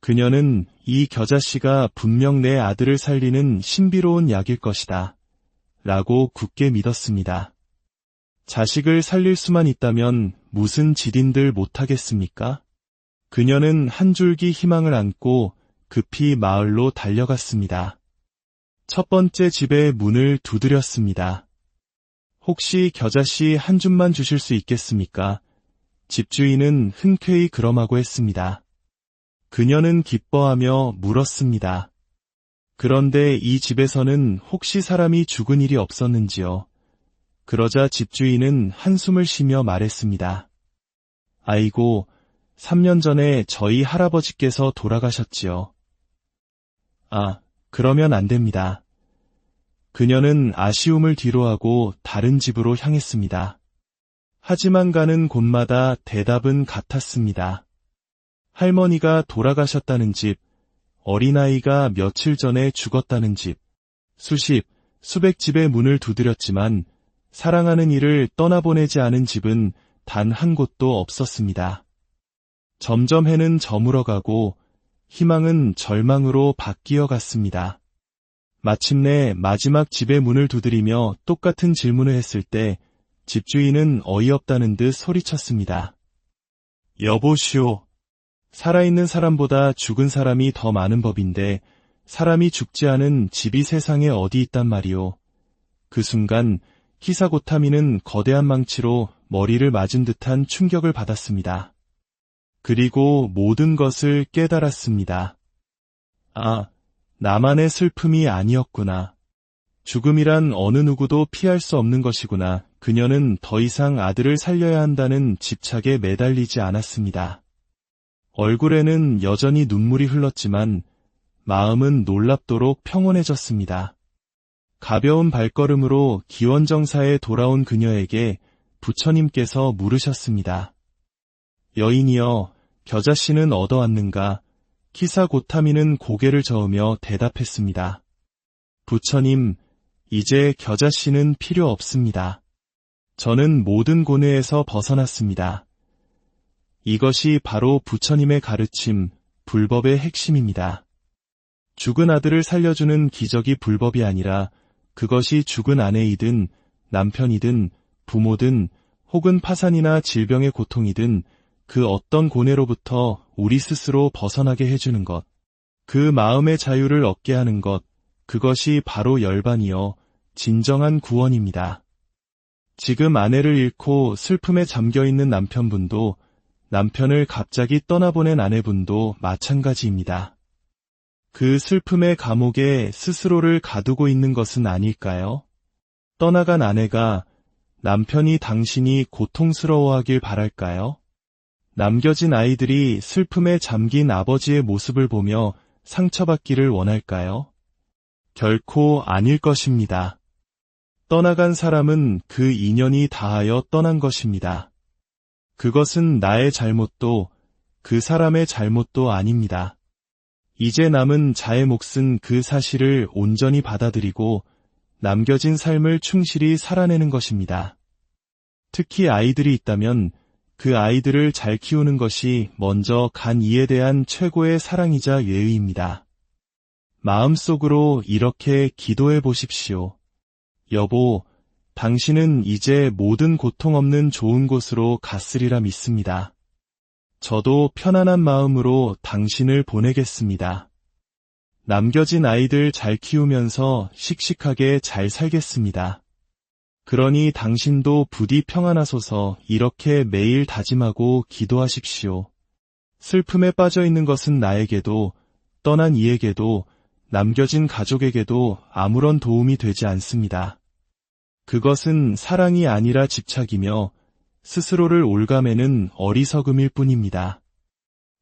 그녀는 이 겨자씨가 분명 내 아들을 살리는 신비로운 약일 것이다 라고 굳게 믿었습니다. 자식을 살릴 수만 있다면 무슨 지딘들 못하겠습니까? 그녀는 한 줄기 희망을 안고 급히 마을로 달려갔습니다. 첫 번째 집의 문을 두드렸습니다. 혹시 겨자씨 한 줌만 주실 수 있겠습니까? 집주인은 흔쾌히 그럼하고 했습니다. 그녀는 기뻐하며 물었습니다. 그런데 이 집에서는 혹시 사람이 죽은 일이 없었는지요? 그러자 집주인은 한숨을 쉬며 말했습니다. 아이고, 3년 전에 저희 할아버지께서 돌아가셨지요. 아, 그러면 안 됩니다. 그녀는 아쉬움을 뒤로하고 다른 집으로 향했습니다. 하지만 가는 곳마다 대답은 같았습니다. 할머니가 돌아가셨다는 집, 어린아이가 며칠 전에 죽었다는 집, 수백 집의 문을 두드렸지만 사랑하는 이를 떠나보내지 않은 집은 단 한 곳도 없었습니다. 점점 해는 저물어가고 희망은 절망으로 바뀌어 갔습니다. 마침내 마지막 집의 문을 두드리며 똑같은 질문을 했을 때 집주인은 어이없다는 듯 소리쳤습니다. 여보시오. 살아있는 사람보다 죽은 사람이 더 많은 법인데 사람이 죽지 않은 집이 세상에 어디 있단 말이오. 그 순간 키사고타미는 거대한 망치로 머리를 맞은 듯한 충격을 받았습니다. 그리고 모든 것을 깨달았습니다. 아, 나만의 슬픔이 아니었구나. 죽음이란 어느 누구도 피할 수 없는 것이구나. 그녀는 더 이상 아들을 살려야 한다는 집착에 매달리지 않았습니다. 얼굴에는 여전히 눈물이 흘렀지만 마음은 놀랍도록 평온해졌습니다. 가벼운 발걸음으로 기원정사에 돌아온 그녀에게 부처님께서 물으셨습니다. 여인이여, 겨자씨는 얻어왔는가? 키사고타미는 고개를 저으며 대답했습니다. 부처님, 이제 겨자씨는 필요 없습니다. 저는 모든 고뇌에서 벗어났습니다. 이것이 바로 부처님의 가르침, 불법의 핵심입니다. 죽은 아들을 살려주는 기적이 불법이 아니라 그것이 죽은 아내이든 남편이든 부모든 혹은 파산이나 질병의 고통이든 그 어떤 고뇌로부터 우리 스스로 벗어나게 해주는 것, 그 마음의 자유를 얻게 하는 것, 그것이 바로 열반이요 진정한 구원입니다. 지금 아내를 잃고 슬픔에 잠겨있는 남편분도 남편을 갑자기 떠나보낸 아내분도 마찬가지입니다. 그 슬픔의 감옥에 스스로를 가두고 있는 것은 아닐까요? 떠나간 아내가 남편이 당신이 고통스러워하길 바랄까요? 남겨진 아이들이 슬픔에 잠긴 아버지의 모습을 보며 상처받기를 원할까요? 결코 아닐 것입니다. 떠나간 사람은 그 인연이 다하여 떠난 것입니다. 그것은 나의 잘못도 그 사람의 잘못도 아닙니다. 이제 남은 자의 몫은 그 사실을 온전히 받아들이고 남겨진 삶을 충실히 살아내는 것입니다. 특히 아이들이 있다면 그 아이들을 잘 키우는 것이 먼저 간 이에 대한 최고의 사랑이자 예의입니다. 마음속으로 이렇게 기도해 보십시오. 여보, 당신은 이제 모든 고통 없는 좋은 곳으로 갔으리라 믿습니다. 저도 편안한 마음으로 당신을 보내겠습니다. 남겨진 아이들 잘 키우면서 씩씩하게 잘 살겠습니다. 그러니 당신도 부디 평안하소서 이렇게 매일 다짐하고 기도하십시오. 슬픔에 빠져 있는 것은 나에게도, 떠난 이에게도, 남겨진 가족에게도 아무런 도움이 되지 않습니다. 그것은 사랑이 아니라 집착이며 스스로를 옭아매는 어리석음일 뿐입니다.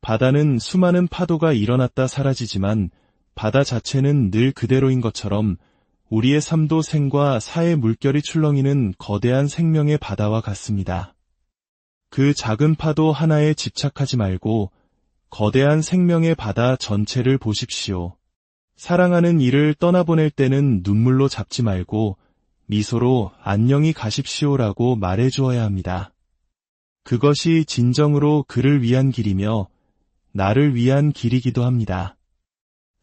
바다는 수많은 파도가 일어났다 사라지지만 바다 자체는 늘 그대로인 것처럼 우리의 삶도 생과 사의 물결이 출렁이는 거대한 생명의 바다와 같습니다. 그 작은 파도 하나에 집착하지 말고 거대한 생명의 바다 전체를 보십시오. 사랑하는 이를 떠나보낼 때는 눈물로 잡지 말고 미소로 안녕히 가십시오라고 말해주어야 합니다. 그것이 진정으로 그를 위한 길이며 나를 위한 길이기도 합니다.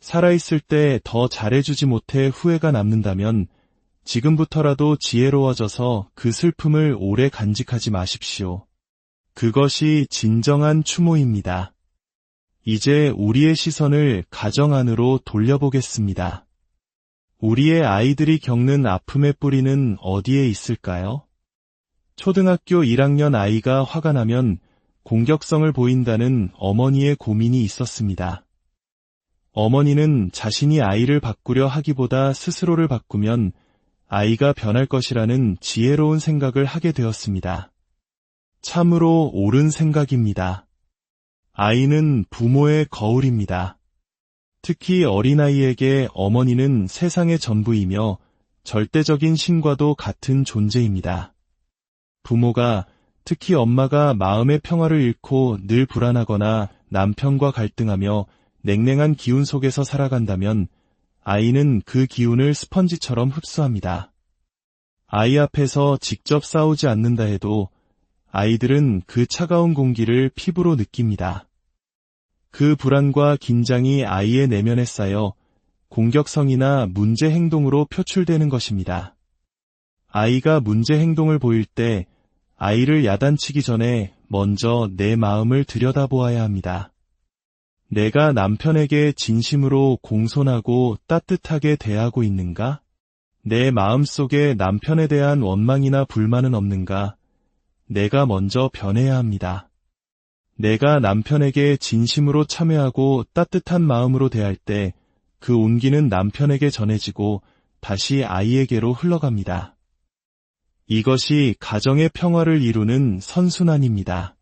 살아있을 때 더 잘해주지 못해 후회가 남는다면 지금부터라도 지혜로워져서 그 슬픔을 오래 간직하지 마십시오. 그것이 진정한 추모입니다. 이제 우리의 시선을 가정 안으로 돌려보겠습니다. 우리의 아이들이 겪는 아픔의 뿌리는 어디에 있을까요? 초등학교 1학년 아이가 화가 나면 공격성을 보인다는 어머니의 고민이 있었습니다. 어머니는 자신이 아이를 바꾸려 하기보다 스스로를 바꾸면 아이가 변할 것이라는 지혜로운 생각을 하게 되었습니다. 참으로 옳은 생각입니다. 아이는 부모의 거울입니다. 특히 어린아이에게 어머니는 세상의 전부이며 절대적인 신과도 같은 존재입니다. 부모가, 특히 엄마가 마음의 평화를 잃고 늘 불안하거나 남편과 갈등하며 냉랭한 기운 속에서 살아간다면 아이는 그 기운을 스펀지처럼 흡수합니다. 아이 앞에서 직접 싸우지 않는다 해도 아이들은 그 차가운 공기를 피부로 느낍니다. 그 불안과 긴장이 아이의 내면에 쌓여 공격성이나 문제 행동으로 표출되는 것입니다. 아이가 문제 행동을 보일 때 아이를 야단치기 전에 먼저 내 마음을 들여다보아야 합니다. 내가 남편에게 진심으로 공손하고 따뜻하게 대하고 있는가? 내 마음속에 남편에 대한 원망이나 불만은 없는가? 내가 먼저 변해야 합니다. 내가 남편에게 진심으로 참여하고 따뜻한 마음으로 대할 때 그 온기는 남편에게 전해지고 다시 아이에게로 흘러갑니다. 이것이 가정의 평화를 이루는 선순환입니다.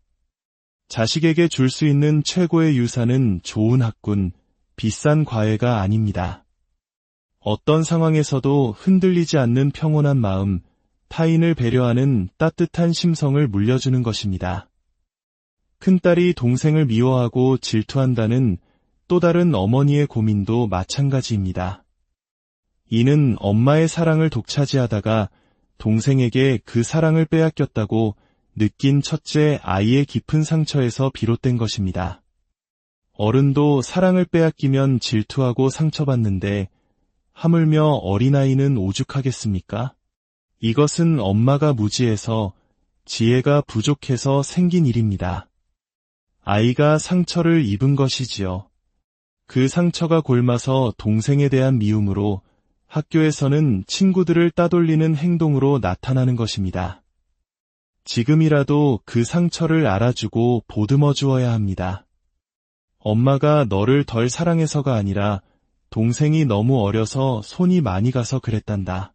자식에게 줄 수 있는 최고의 유산은 좋은 학군, 비싼 과외가 아닙니다. 어떤 상황에서도 흔들리지 않는 평온한 마음, 타인을 배려하는 따뜻한 심성을 물려주는 것입니다. 큰딸이 동생을 미워하고 질투한다는 또 다른 어머니의 고민도 마찬가지입니다. 이는 엄마의 사랑을 독차지하다가 동생에게 그 사랑을 빼앗겼다고 느낀 첫째 아이의 깊은 상처에서 비롯된 것입니다. 어른도 사랑을 빼앗기면 질투하고 상처받는데 하물며 어린아이는 오죽하겠습니까? 이것은 엄마가 무지해서 지혜가 부족해서 생긴 일입니다. 아이가 상처를 입은 것이지요. 그 상처가 골마서 동생에 대한 미움으로 학교에서는 친구들을 따돌리는 행동으로 나타나는 것입니다. 지금이라도 그 상처를 알아주고 보듬어 주어야 합니다. 엄마가 너를 덜 사랑해서가 아니라 동생이 너무 어려서 손이 많이 가서 그랬단다.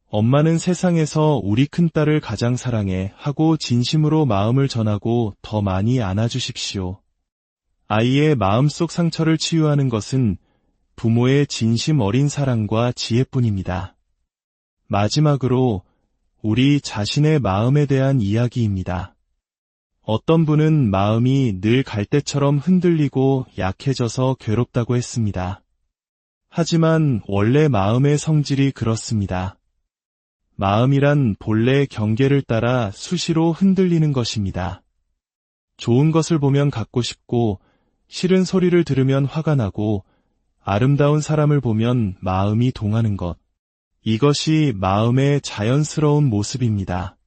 엄마는 세상에서 우리 큰딸을 가장 사랑해 하고 진심으로 마음을 전하고 더 많이 안아주십시오. 아이의 마음속 상처를 치유하는 것은 부모의 진심 어린 사랑과 지혜뿐입니다. 마지막으로 우리 자신의 마음에 대한 이야기입니다. 어떤 분은 마음이 늘 갈대처럼 흔들리고 약해져서 괴롭다고 했습니다. 하지만 원래 마음의 성질이 그렇습니다. 마음이란 본래 경계를 따라 수시로 흔들리는 것입니다. 좋은 것을 보면 갖고 싶고, 싫은 소리를 들으면 화가 나고, 아름다운 사람을 보면 마음이 동하는 것. 이것이 마음의 자연스러운 모습입니다.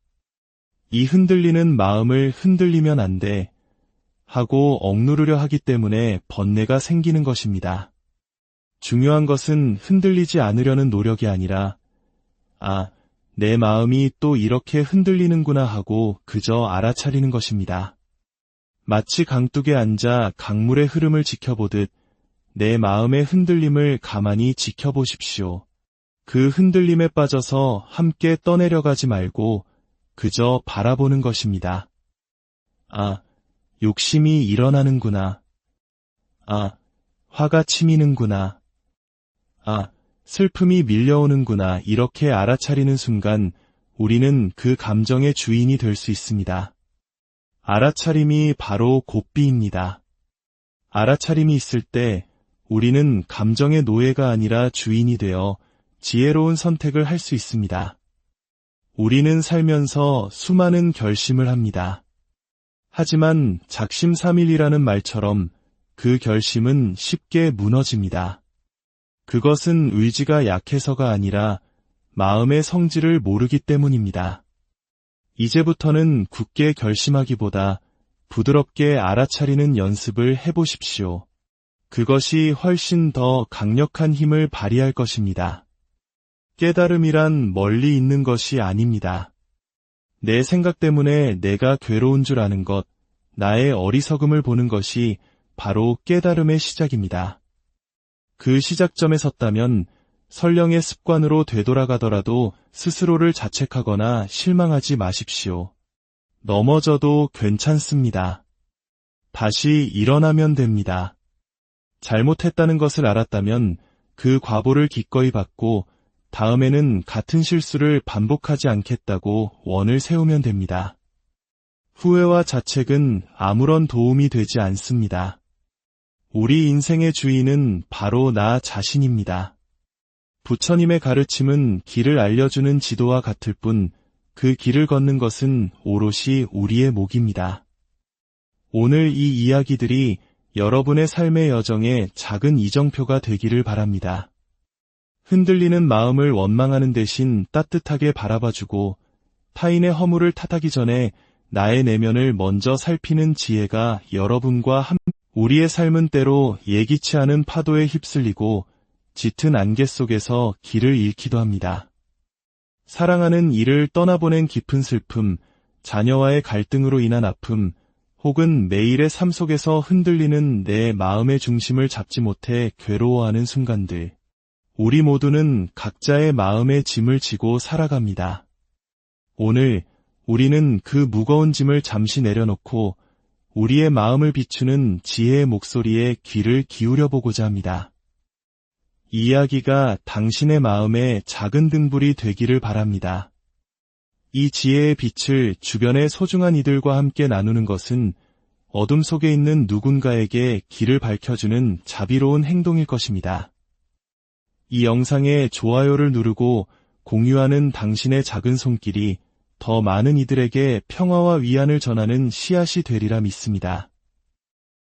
이 흔들리는 마음을 흔들리면 안 돼 하고 억누르려 하기 때문에 번뇌가 생기는 것입니다. 중요한 것은 흔들리지 않으려는 노력이 아니라 내 마음이 또 이렇게 흔들리는구나 하고 그저 알아차리는 것입니다. 마치 강둑에 앉아 강물의 흐름을 지켜보듯 내 마음의 흔들림을 가만히 지켜보십시오. 그 흔들림에 빠져서 함께 떠내려가지 말고 그저 바라보는 것입니다. 욕심이 일어나는구나. 화가 치미는구나. 슬픔이 밀려오는구나. 이렇게 알아차리는 순간 우리는 그 감정의 주인이 될 수 있습니다. 알아차림이 바로 고삐입니다. 알아차림이 있을 때 우리는 감정의 노예가 아니라 주인이 되어 지혜로운 선택을 할 수 있습니다. 우리는 살면서 수많은 결심을 합니다. 하지만 작심삼일이라는 말처럼 그 결심은 쉽게 무너집니다. 그것은 의지가 약해서가 아니라 마음의 성질을 모르기 때문입니다. 이제부터는 굳게 결심하기보다 부드럽게 알아차리는 연습을 해보십시오. 그것이 훨씬 더 강력한 힘을 발휘할 것입니다. 깨달음이란 멀리 있는 것이 아닙니다. 내 생각 때문에 내가 괴로운 줄 아는 것, 나의 어리석음을 보는 것이 바로 깨달음의 시작입니다. 그 시작점에 섰다면 설령의 습관으로 되돌아가더라도 스스로를 자책하거나 실망하지 마십시오. 넘어져도 괜찮습니다. 다시 일어나면 됩니다. 잘못했다는 것을 알았다면 그 과보를 기꺼이 받고 다음에는 같은 실수를 반복하지 않겠다고 원을 세우면 됩니다. 후회와 자책은 아무런 도움이 되지 않습니다. 우리 인생의 주인은 바로 나 자신입니다. 부처님의 가르침은 길을 알려주는 지도와 같을 뿐 그 길을 걷는 것은 오롯이 우리의 몫입니다. 오늘 이 이야기들이 여러분의 삶의 여정에 작은 이정표가 되기를 바랍니다. 흔들리는 마음을 원망하는 대신 따뜻하게 바라봐주고 타인의 허물을 탓하기 전에 나의 내면을 먼저 살피는 지혜가 여러분과 우리의 삶은 때로 예기치 않은 파도에 휩쓸리고 짙은 안개 속에서 길을 잃기도 합니다. 사랑하는 이를 떠나보낸 깊은 슬픔, 자녀와의 갈등으로 인한 아픔, 혹은 매일의 삶 속에서 흔들리는 내 마음의 중심을 잡지 못해 괴로워하는 순간들. 우리 모두는 각자의 마음의 짐을 지고 살아갑니다. 오늘 우리는 그 무거운 짐을 잠시 내려놓고 우리의 마음을 비추는 지혜의 목소리에 귀를 기울여 보고자 합니다. 이 이야기가 당신의 마음에 작은 등불이 되기를 바랍니다. 이 지혜의 빛을 주변의 소중한 이들과 함께 나누는 것은 어둠 속에 있는 누군가에게 길을 밝혀주는 자비로운 행동일 것입니다. 이 영상에 좋아요를 누르고 공유하는 당신의 작은 손길이 더 많은 이들에게 평화와 위안을 전하는 씨앗이 되리라 믿습니다.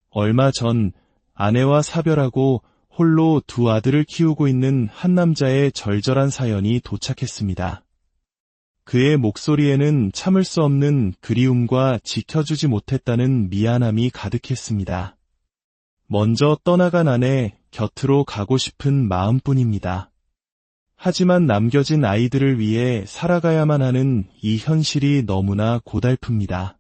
얼마 전 아내와 사별하고 홀로 두 아들을 키우고 있는 한 남자의 절절한 사연이 도착했습니다. 그의 목소리에는 참을 수 없는 그리움과 지켜주지 못했다는 미안함이 가득했습니다. 먼저 떠나간 아내 곁으로 가고 싶은 마음뿐입니다. 하지만 남겨진 아이들을 위해 살아가야만 하는 이 현실이 너무나 고달픕니다.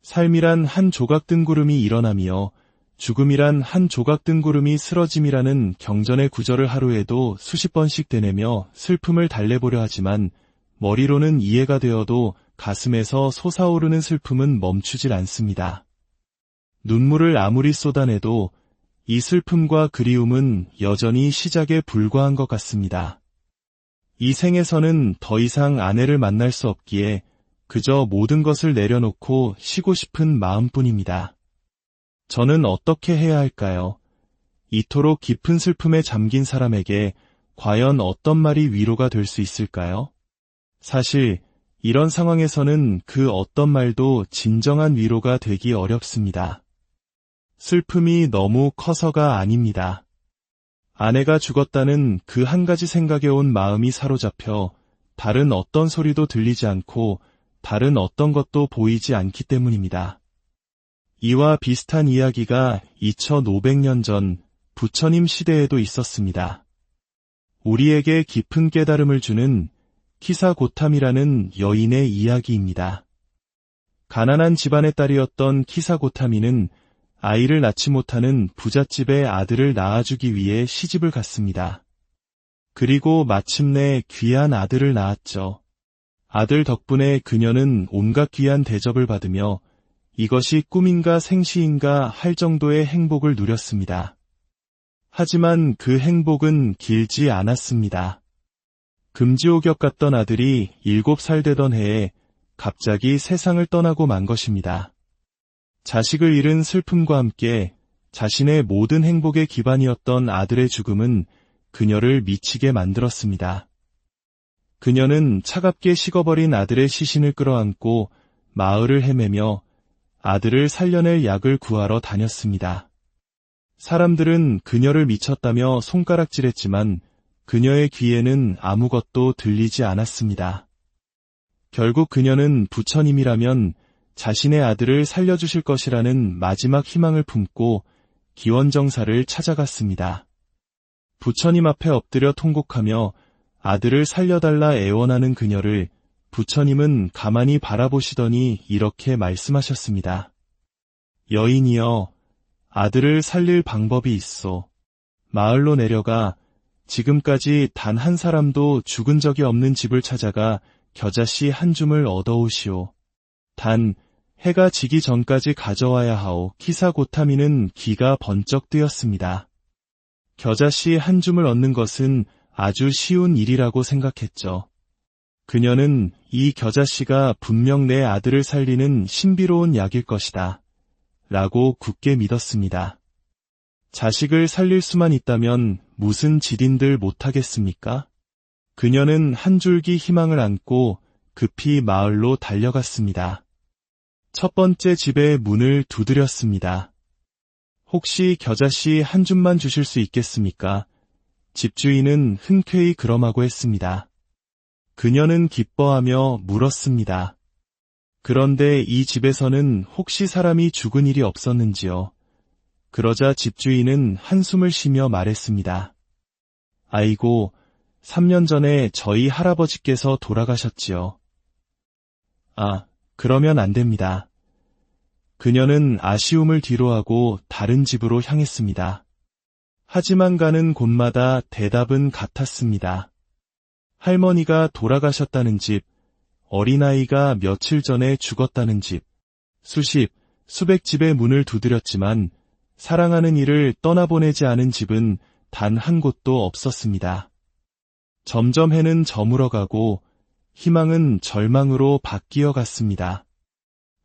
삶이란 한 조각 뜬구름이 일어나며 죽음이란 한 조각 뜬구름이 쓰러짐이라는 경전의 구절을 하루에도 수십 번씩 되뇌며 슬픔을 달래보려 하지만 머리로는 이해가 되어도 가슴에서 솟아오르는 슬픔은 멈추질 않습니다. 눈물을 아무리 쏟아내도 이 슬픔과 그리움은 여전히 시작에 불과한 것 같습니다. 이 생에서는 더 이상 아내를 만날 수 없기에 그저 모든 것을 내려놓고 쉬고 싶은 마음뿐입니다. 저는 어떻게 해야 할까요? 이토록 깊은 슬픔에 잠긴 사람에게 과연 어떤 말이 위로가 될 수 있을까요? 사실 이런 상황에서는 그 어떤 말도 진정한 위로가 되기 어렵습니다. 슬픔이 너무 커서가 아닙니다. 아내가 죽었다는 그 한 가지 생각에 온 마음이 사로잡혀 다른 어떤 소리도 들리지 않고 다른 어떤 것도 보이지 않기 때문입니다. 이와 비슷한 이야기가 2500년 전 부처님 시대에도 있었습니다. 우리에게 깊은 깨달음을 주는 키사고타미라는 여인의 이야기입니다. 가난한 집안의 딸이었던 키사고타미는 아이를 낳지 못하는 부잣집의 아들을 낳아주기 위해 시집을 갔습니다. 그리고 마침내 귀한 아들을 낳았죠. 아들 덕분에 그녀는 온갖 귀한 대접을 받으며 이것이 꿈인가 생시인가 할 정도의 행복을 누렸습니다. 하지만 그 행복은 길지 않았습니다. 금지옥역 같던 아들이 7살 되던 해에 갑자기 세상을 떠나고 만 것입니다. 자식을 잃은 슬픔과 함께 자신의 모든 행복의 기반이었던 아들의 죽음은 그녀를 미치게 만들었습니다. 그녀는 차갑게 식어버린 아들의 시신을 끌어안고 마을을 헤매며 아들을 살려낼 약을 구하러 다녔습니다. 사람들은 그녀를 미쳤다며 손가락질했지만 그녀의 귀에는 아무것도 들리지 않았습니다. 결국 그녀는 부처님이라면 자신의 아들을 살려주실 것이라는 마지막 희망을 품고 기원정사를 찾아갔습니다. 부처님 앞에 엎드려 통곡하며 아들을 살려달라 애원하는 그녀를 부처님은 가만히 바라보시더니 이렇게 말씀하셨습니다. 여인이여, 아들을 살릴 방법이 있소. 마을로 내려가 지금까지 단 한 사람도 죽은 적이 없는 집을 찾아가 겨자씨 한 줌을 얻어오시오. 단 해가 지기 전까지 가져와야 하오. 키사고타미는 귀가 번쩍 뜨였습니다. 겨자씨 한 줌을 얻는 것은 아주 쉬운 일이라고 생각했죠. 그녀는 이 겨자씨가 분명 내 아들을 살리는 신비로운 약일 것이다 라고 굳게 믿었습니다. 자식을 살릴 수만 있다면 무슨 지딘들 못하겠습니까? 그녀는 한 줄기 희망을 안고 급히 마을로 달려갔습니다. 첫 번째 집의 문을 두드렸습니다. 혹시 겨자씨 한 줌만 주실 수 있겠습니까? 집주인은 흔쾌히 그럼하고 했습니다. 그녀는 기뻐하며 물었습니다. 그런데 이 집에서는 혹시 사람이 죽은 일이 없었는지요? 그러자 집주인은 한숨을 쉬며 말했습니다. 아이고, 3년 전에 저희 할아버지께서 돌아가셨지요. 아, 그러면 안 됩니다. 그녀는 아쉬움을 뒤로하고 다른 집으로 향했습니다. 하지만 가는 곳마다 대답은 같았습니다. 할머니가 돌아가셨다는 집, 어린아이가 며칠 전에 죽었다는 집, 수백 집의 문을 두드렸지만 사랑하는 이를 떠나보내지 않은 집은 단 한 곳도 없었습니다. 점점 해는 저물어가고 희망은 절망으로 바뀌어 갔습니다.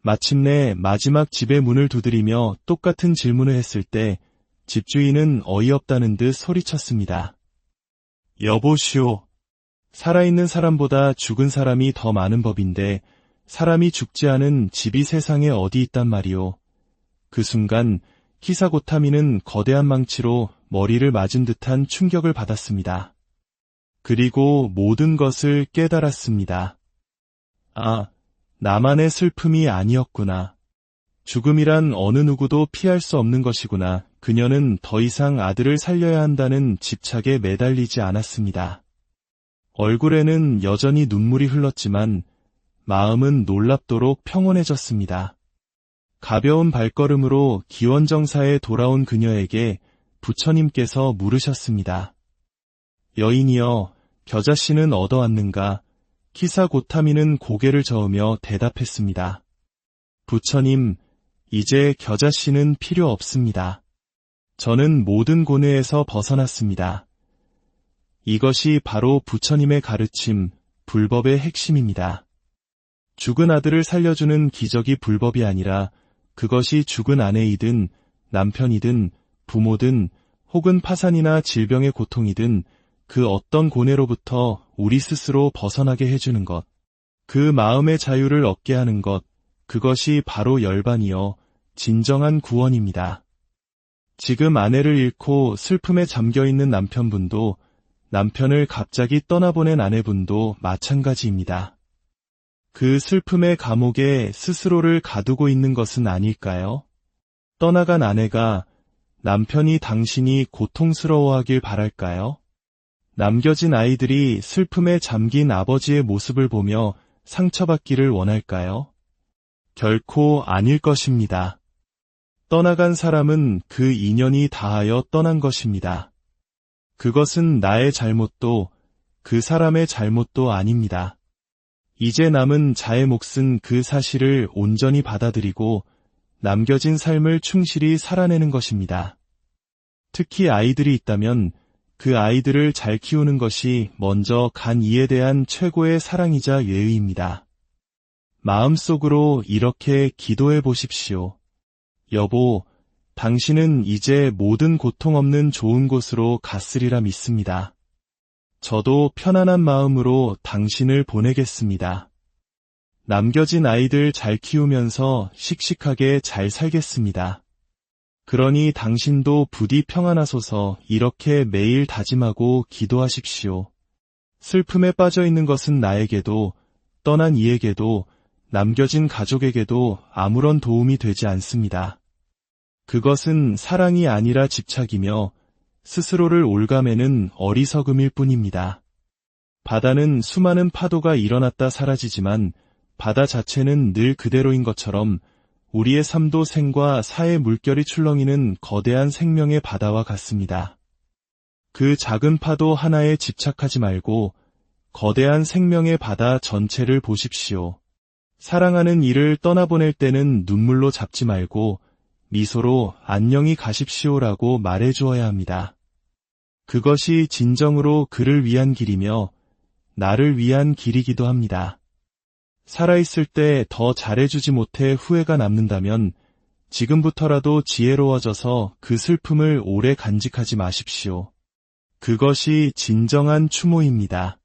마침내 마지막 집의 문을 두드리며 똑같은 질문을 했을 때 집주인은 어이없다는 듯 소리쳤습니다. 여보시오. 살아있는 사람보다 죽은 사람이 더 많은 법인데 사람이 죽지 않은 집이 세상에 어디 있단 말이오. 그 순간 키사고타미는 거대한 망치로 머리를 맞은 듯한 충격을 받았습니다. 그리고 모든 것을 깨달았습니다. 아, 나만의 슬픔이 아니었구나. 죽음이란 어느 누구도 피할 수 없는 것이구나. 그녀는 더 이상 아들을 살려야 한다는 집착에 매달리지 않았습니다. 얼굴에는 여전히 눈물이 흘렀지만 마음은 놀랍도록 평온해졌습니다. 가벼운 발걸음으로 기원정사에 돌아온 그녀에게 부처님께서 물으셨습니다. 여인이여, 겨자씨는 얻어왔는가? 키사고타미는 고개를 저으며 대답했습니다. 부처님, 이제 겨자씨는 필요 없습니다. 저는 모든 고뇌에서 벗어났습니다. 이것이 바로 부처님의 가르침, 불법의 핵심입니다. 죽은 아들을 살려주는 기적이 불법이 아니라 그것이 죽은 아내이든 남편이든 부모든 혹은 파산이나 질병의 고통이든 그 어떤 고뇌로부터 우리 스스로 벗어나게 해주는 것, 그 마음의 자유를 얻게 하는 것, 그것이 바로 열반이요 진정한 구원입니다. 지금 아내를 잃고 슬픔에 잠겨있는 남편분도 남편을 갑자기 떠나보낸 아내분도 마찬가지입니다. 그 슬픔의 감옥에 스스로를 가두고 있는 것은 아닐까요? 떠나간 아내가 남편이 당신이 고통스러워하길 바랄까요? 남겨진 아이들이 슬픔에 잠긴 아버지의 모습을 보며 상처받기를 원할까요? 결코 아닐 것입니다. 떠나간 사람은 그 인연이 다하여 떠난 것입니다. 그것은 나의 잘못도 그 사람의 잘못도 아닙니다. 이제 남은 자의 몫은 그 사실을 온전히 받아들이고 남겨진 삶을 충실히 살아내는 것입니다. 특히 아이들이 있다면 그 아이들을 잘 키우는 것이 먼저 간 이에 대한 최고의 사랑이자 예의입니다. 마음속으로 이렇게 기도해 보십시오. 여보, 당신은 이제 모든 고통 없는 좋은 곳으로 갔으리라 믿습니다. 저도 편안한 마음으로 당신을 보내겠습니다. 남겨진 아이들 잘 키우면서 씩씩하게 잘 살겠습니다. 그러니 당신도 부디 평안하소서 이렇게 매일 다짐하고 기도하십시오. 슬픔에 빠져 있는 것은 나에게도, 떠난 이에게도, 남겨진 가족에게도 아무런 도움이 되지 않습니다. 그것은 사랑이 아니라 집착이며 스스로를 올가매는 어리석음일 뿐입니다. 바다는 수많은 파도가 일어났다 사라지지만 바다 자체는 늘 그대로인 것처럼 우리의 삶도 생과 사의 물결이 출렁이는 거대한 생명의 바다와 같습니다. 그 작은 파도 하나에 집착하지 말고 거대한 생명의 바다 전체를 보십시오. 사랑하는 이를 떠나보낼 때는 눈물로 잡지 말고 미소로 안녕히 가십시오라고 말해주어야 합니다. 그것이 진정으로 그를 위한 길이며 나를 위한 길이기도 합니다. 살아있을 때 더 잘해주지 못해 후회가 남는다면 지금부터라도 지혜로워져서 그 슬픔을 오래 간직하지 마십시오. 그것이 진정한 추모입니다.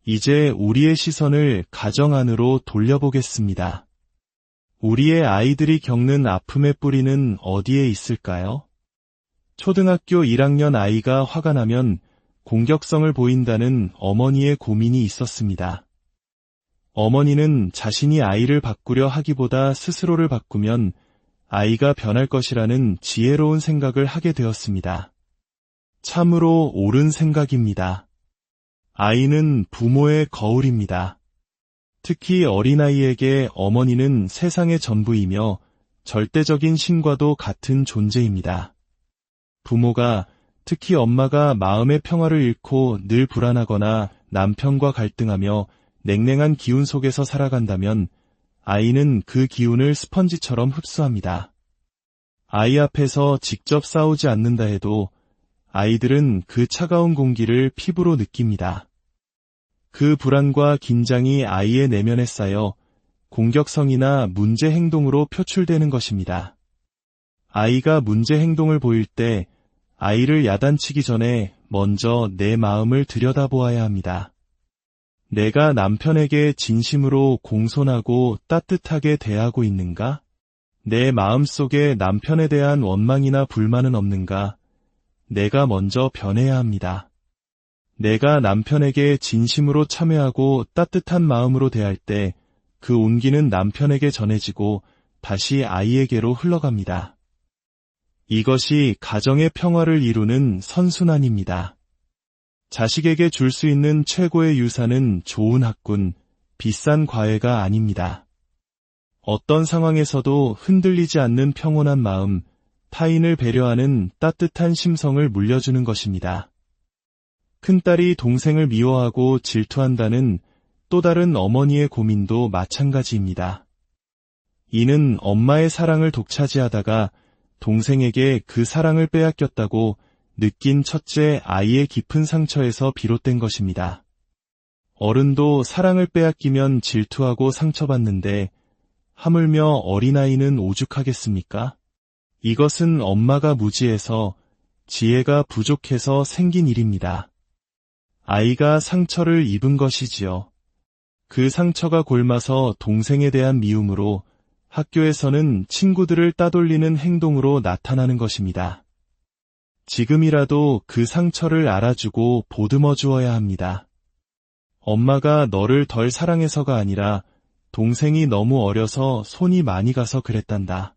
이제 우리의 시선을 가정 안으로 돌려보겠습니다. 우리의 아이들이 겪는 아픔의 뿌리는 어디에 있을까요? 초등학교 1학년 아이가 화가 나면 공격성을 보인다는 어머니의 고민이 있었습니다. 어머니는 자신이 아이를 바꾸려 하기보다 스스로를 바꾸면 아이가 변할 것이라는 지혜로운 생각을 하게 되었습니다. 참으로 옳은 생각입니다. 아이는 부모의 거울입니다. 특히 어린아이에게 어머니는 세상의 전부이며 절대적인 신과도 같은 존재입니다. 부모가, 특히 엄마가 마음의 평화를 잃고 늘 불안하거나 남편과 갈등하며 냉랭한 기운 속에서 살아간다면 아이는 그 기운을 스펀지처럼 흡수합니다. 아이 앞에서 직접 싸우지 않는다 해도 아이들은 그 차가운 공기를 피부로 느낍니다. 그 불안과 긴장이 아이의 내면에 쌓여 공격성이나 문제 행동으로 표출되는 것입니다. 아이가 문제 행동을 보일 때 아이를 야단치기 전에 먼저 내 마음을 들여다보아야 합니다. 내가 남편에게 진심으로 공손하고 따뜻하게 대하고 있는가? 내 마음속에 남편에 대한 원망이나 불만은 없는가? 내가 먼저 변해야 합니다. 내가 남편에게 진심으로 참여하고 따뜻한 마음으로 대할 때 그 온기는 남편에게 전해지고 다시 아이에게로 흘러갑니다. 이것이 가정의 평화를 이루는 선순환입니다. 자식에게 줄 수 있는 최고의 유산은 좋은 학군, 비싼 과외가 아닙니다. 어떤 상황에서도 흔들리지 않는 평온한 마음, 타인을 배려하는 따뜻한 심성을 물려주는 것입니다. 큰딸이 동생을 미워하고 질투한다는 또 다른 어머니의 고민도 마찬가지입니다. 이는 엄마의 사랑을 독차지하다가 동생에게 그 사랑을 빼앗겼다고 느낀 첫째 아이의 깊은 상처에서 비롯된 것입니다. 어른도 사랑을 빼앗기면 질투하고 상처받는데 하물며 어린아이는 오죽하겠습니까? 이것은 엄마가 무지해서 지혜가 부족해서 생긴 일입니다. 아이가 상처를 입은 것이지요. 그 상처가 골마서 동생에 대한 미움으로 학교에서는 친구들을 따돌리는 행동으로 나타나는 것입니다. 지금이라도 그 상처를 알아주고 보듬어 주어야 합니다. 엄마가 너를 덜 사랑해서가 아니라 동생이 너무 어려서 손이 많이 가서 그랬단다.